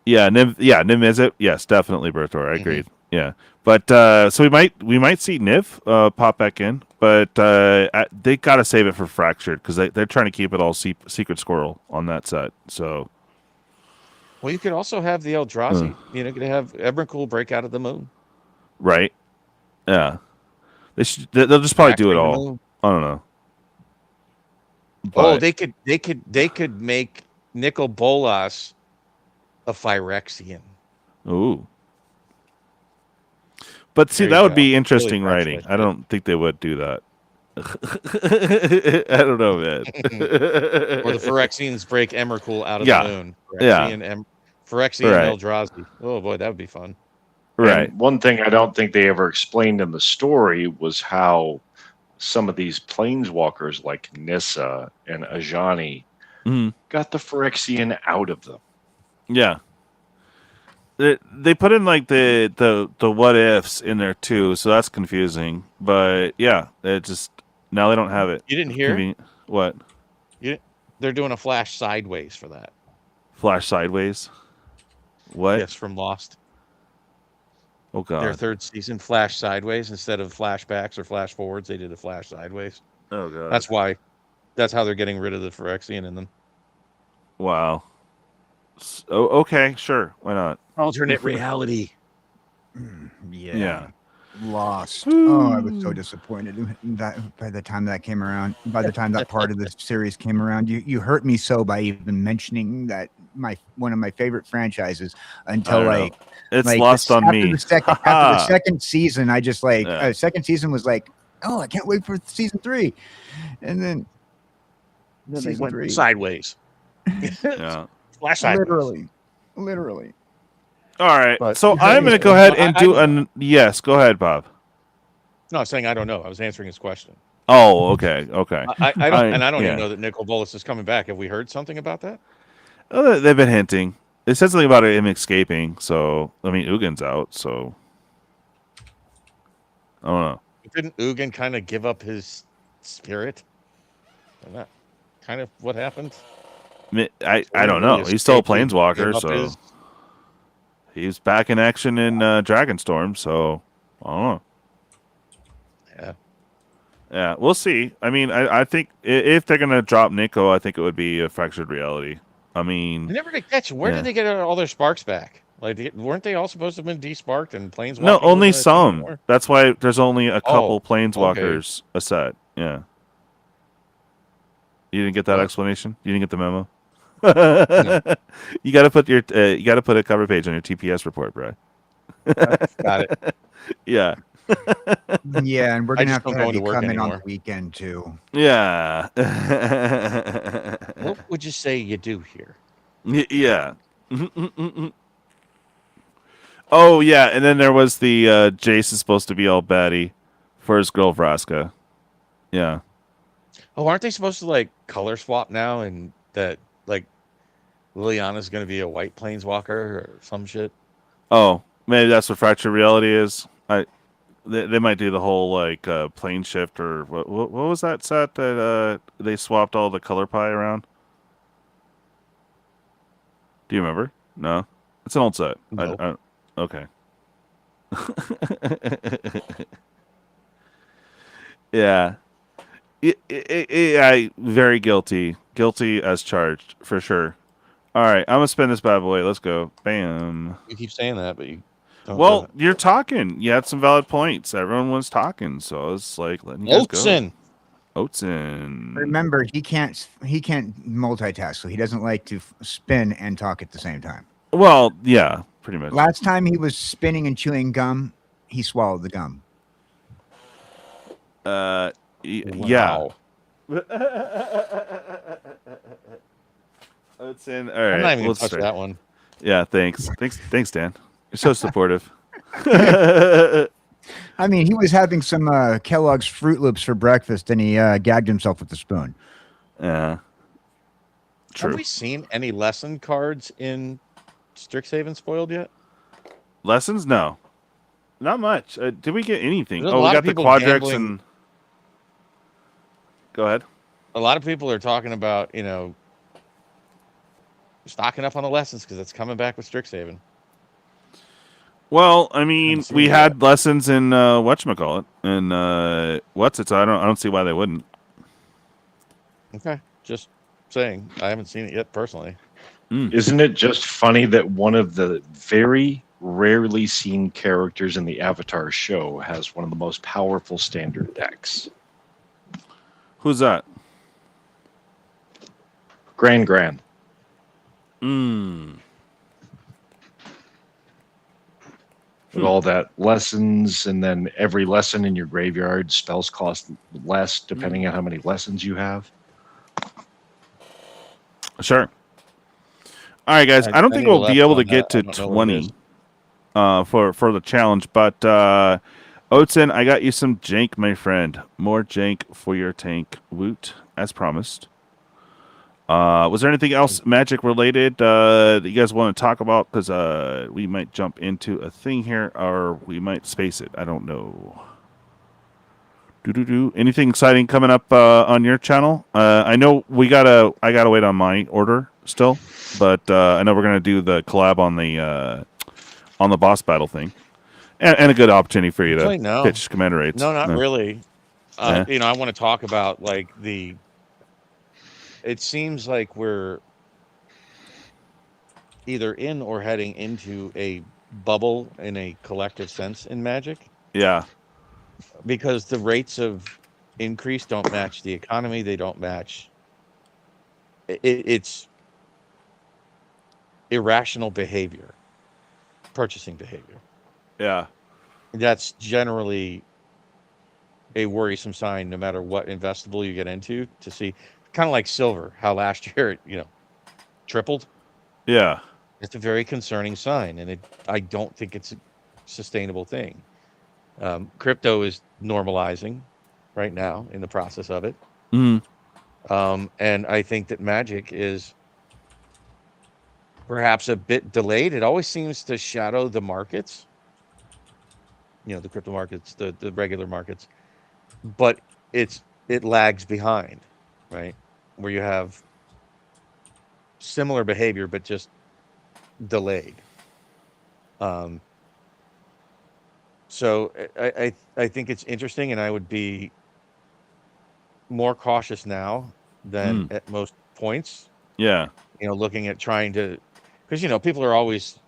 Yeah, Niv Mizzet. Yes, definitely Bertor. I agreed. Yeah, but so we might see Niv pop back in, but they got to save it for Fractured because they're trying to keep it all Secret Squirrel on that set. So, well, you could also have the Eldrazi. You could have Emrakul break out of the moon. Right. Yeah. They'll just probably do it all. I don't know. But, they could make Nicol Bolas a Phyrexian. Ooh. But see, that would be interesting writing. I don't think they would do that. I don't know, man. Or the Phyrexians break Emrakul out of the moon. Phyrexian Eldrazi. Oh boy, that would be fun. Right. And one thing I don't think they ever explained in the story was how some of these planeswalkers like Nissa and Ajani got the Phyrexian out of them. Yeah. They put in like the what ifs in there too, so that's confusing. But yeah, it just now they don't have it. You didn't hear what? They're doing a flash sideways for that. Flash sideways? What? Yes, from Lost. Oh god. Their third season flash sideways instead of flashbacks or flash forwards. They did a flash sideways. Oh god. That's why. That's how they're getting rid of the Phyrexian in them. Wow. Okay, sure. Why not? Alternate reality. Yeah. Lost. Oh, I was so disappointed that by the time that came around, by the time that part of the series came around, you hurt me so by even mentioning that one of my favorite franchises until like it's like lost on me. After the second season, I just second season was like, oh, I can't wait for season 3, and then they went sideways. Yeah. Flash sideways. Literally. All right, so I'm going to go ahead and do yes. Go ahead, Bob. No, I'm saying I don't know. I was answering his question. Oh, okay. I don't even know that Nicol Bolas is coming back. Have we heard something about that? They've been hinting. It said something about him escaping. So I mean, Ugin's out. So I don't know. Didn't Ugin kind of give up his spirit? Isn't that kind of what happened? I don't know. He's still a planeswalker, so he's back in action in Dragonstorm. So I don't know. Yeah, we'll see. I mean, I think if they're gonna drop Nico, I think it would be a Fractured Reality. I mean, I never did catch. Where did they get all their sparks back? Like, weren't they all supposed to have been desparked and planeswalkers? No, only some. That's why there's only a couple planeswalkers a set. Yeah. You didn't get that explanation? You didn't get the memo? No. You got to put a cover page on your TPS report, bro. Got it. Yeah. Yeah, and we're gonna have to have you come in on the weekend too. Yeah. What would you say you do here? Yeah. Oh yeah, and then there was the Jace is supposed to be all batty for his girl Vraska. Yeah. Oh, aren't they supposed to like color swap now, and that like Liliana's going to be a white planeswalker or some shit? Oh, maybe that's what Fractured Reality is. They might do the whole like plane shift or what was that set that they swapped all the color pie around? Do you remember? No, it's an old set. No. Okay. Yeah. I very guilty as charged for sure. All right, I'm gonna spin this bad boy. Let's go. Bam. You keep saying that, but you don't. Well, you're talking. You had some valid points. Everyone was talking, so it's like letting you guys go. Oatson. Remember, he can't multitask, so he doesn't like to spin and talk at the same time. Well, yeah, pretty much. Last time he was spinning and chewing gum, he swallowed the gum. Yeah. It's in. All right. I'm not even We'll gonna touch start. that one. Yeah. Thanks, Dan. You're so supportive. I mean, he was having some Kellogg's Fruit Loops for breakfast, and he gagged himself with the spoon. Yeah. True. Have we seen any lesson cards in Strixhaven spoiled yet? Lessons? No. Not much. Did we get anything? There's a Oh, we lot got of the people Quadrex gambling. and. Go ahead. A lot of people are talking about, stocking up on the lessons because it's coming back with Strixhaven. Well, I mean, Haven't seen we it had yet. lessons in whatchamacallit and what's it? So I don't see why they wouldn't. Okay, just saying. I haven't seen it yet personally. Isn't it just funny that one of the very rarely seen characters in the Avatar show has one of the most powerful standard decks? Who's that? Gran. With all that lessons, and then every lesson in your graveyard, spells cost less depending on how many lessons you have. Sure. All right, guys. I don't think need a we'll be lesson able to on get that. I to don't know what it 20 for the challenge, but Oatson, I got you some jank, my friend. More jank for your tank. Woot, as promised. Was there anything else Magic related that you guys want to talk about? Because we might jump into a thing here, or we might space it. I don't know. Anything exciting coming up on your channel? I know I gotta wait on my order still, but I know we're gonna do the collab on the boss battle thing, and a good opportunity for you Actually, to no. pitch commander rates. No, not really. Yeah. I want to talk about it seems like we're either in or heading into a bubble in a collective sense in Magic. Yeah. Because the rates of increase don't match the economy. They don't match. It's irrational behavior, purchasing behavior. Yeah. That's generally a worrisome sign no matter what investable you get into, to see, kind of like silver, how last year it tripled. Yeah. It's a very concerning sign, and I don't think it's a sustainable thing. Crypto is normalizing right now, in the process of it. And I think that Magic is perhaps a bit delayed. It always seems to shadow the markets, the crypto markets, the regular markets, but it lags behind, right? Where you have similar behavior, but just delayed. So I think it's interesting, and I would be more cautious now than at most points. Yeah. Looking at trying to, because people are always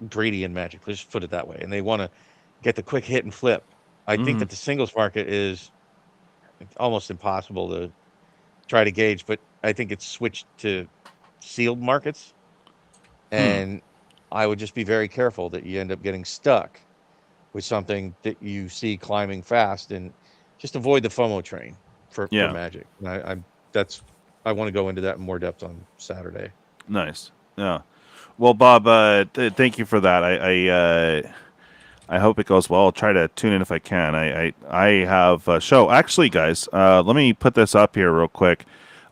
greedy in Magic. Let's just put it that way, and they want to get the quick hit and flip. I think that the singles market is almost impossible to try to gauge, but I think it's switched to sealed markets, and I would just be very careful that you end up getting stuck with something that you see climbing fast, and just avoid the FOMO train for Magic. And I want to go into that in more depth on Saturday. Nice. Yeah. Well, Bob, thank you for that. I hope it goes well. I'll try to tune in if I can. I have a show. Actually, guys, let me put this up here real quick.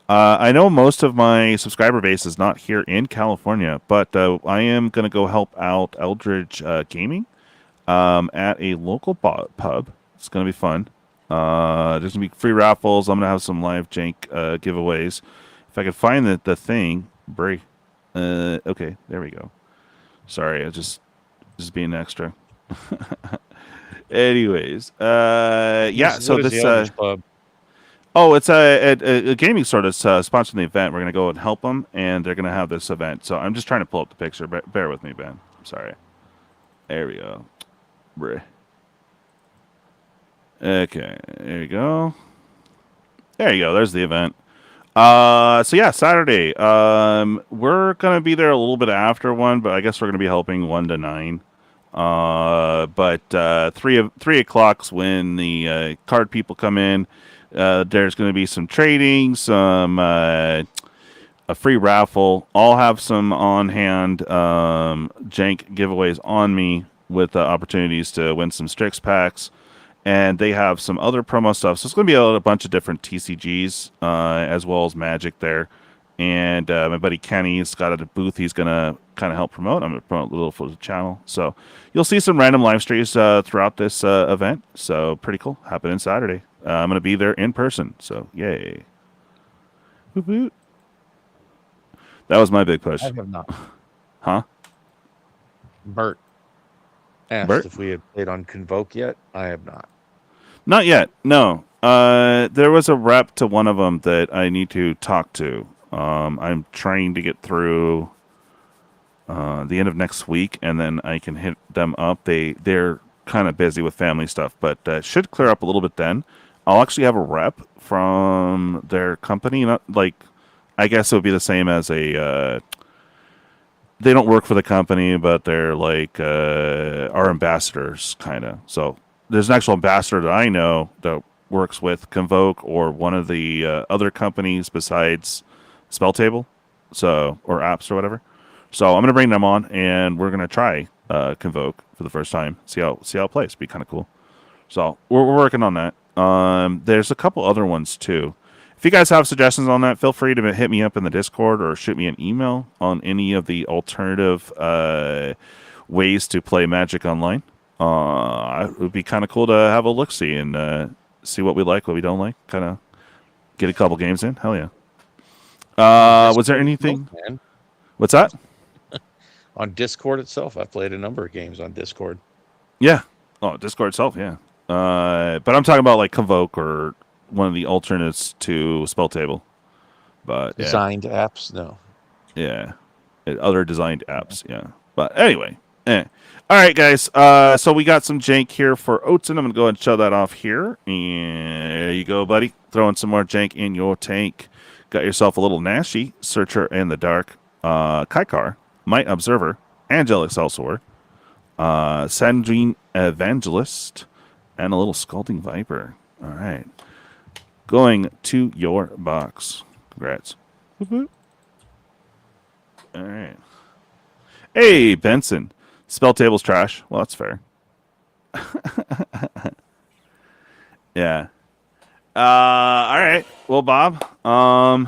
I know most of my subscriber base is not here in California, but I am going to go help out Eldridge Gaming at a local pub. It's going to be fun. There's going to be free raffles. I'm going to have some live jank giveaways. If I could find the thing, Brie. Okay, there we go. Sorry, I just being extra. Anyways, yeah. So this pub? Oh, it's a gaming store that's sponsoring the event. We're gonna go and help them, and they're gonna have this event. So I'm just trying to pull up the picture. Bear with me, Ben. I'm sorry. There we go. Okay, there you go. There you go. There's the event. So yeah, Saturday. We're gonna be there a little bit after 1, but I guess we're gonna be helping 1 to 9. But 3 o'clock's when the card people come in. There's gonna be some trading, some a free raffle. I'll have some on hand Jank giveaways on me with opportunities to win some Strix packs. And they have some other promo stuff. So it's going to be a bunch of different TCGs as well as Magic there. And my buddy Kenny's got a booth he's going to kind of help promote. I'm going to promote a little for the channel. So you'll see some random live streams throughout this event. So pretty cool. Happening Saturday. I'm going to be there in person. So yay. Boop, boop. That was my big push. I have not. Huh? Bert asked Bert? if we had played on Convoke yet. I have not. Not yet. No. There was a rep to one of them that I need to talk to. I'm trying to get through the end of next week, and then I can hit them up. They're kind of busy with family stuff, but should clear up a little bit then. I'll actually have a rep from their company. Not like, I guess it would be the same as a. They don't work for the company, but they're like our ambassadors, kind of. So there's an actual ambassador that I know that works with Convoke or one of the other companies besides Spelltable, so or apps or whatever. So I'm gonna bring them on, and we're gonna try Convoke for the first time. See how it plays. Be kind of cool. So we're working on that. There's a couple other ones too. If you guys have suggestions on that, feel free to hit me up in the Discord or shoot me an email on any of the alternative ways to play Magic online. It would be kind of cool to have a look-see and see what we like, what we don't like. Kind of get a couple games in. Hell yeah. Was there anything? What's that? On Discord itself, I've played a number of games on Discord. Yeah. Oh, Discord itself, yeah. But I'm talking about like Convoke or one of the alternates to Spelltable. But yeah. Designed apps, no. Yeah. Other designed apps, yeah. But anyway. All right, guys. So we got some jank here for Oatson. I'm going to go ahead and show that off here. And there you go, buddy. Throwing some more jank in your tank. Got yourself a little Nashi, Searcher in the Dark, Kaikar, Might Observer, Angelic Celsor, Sandrine Evangelist, and a little Scalding Viper. All right. Going to your box. Congrats. All right. Hey, Benson. Spelltable's trash. Well, that's fair. Yeah. All right. Well, Bob. I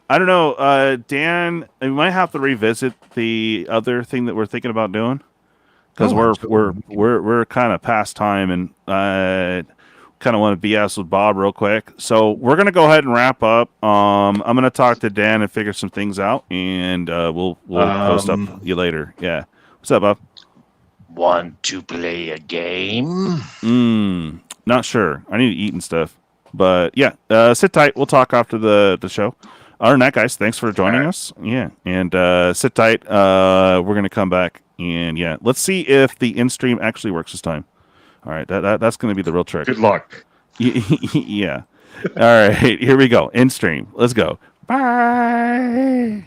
don't know. Dan, we might have to revisit the other thing that we're thinking about doing because we're kind of past time and kind of want to BS with Bob real quick. So we're gonna go ahead and wrap up. I'm gonna talk to Dan and figure some things out, and we'll post up you later. Yeah. What's up, Bob? Want to play a game? Not sure. I need to eat and stuff. But yeah, sit tight. We'll talk after the show. Other than that, guys, thanks for joining us. Yeah, and sit tight. We're gonna come back, and yeah, let's see if the in stream actually works this time. All right, that's gonna be the real trick. Good luck. Yeah. All right, here we go. In stream. Let's go. Bye.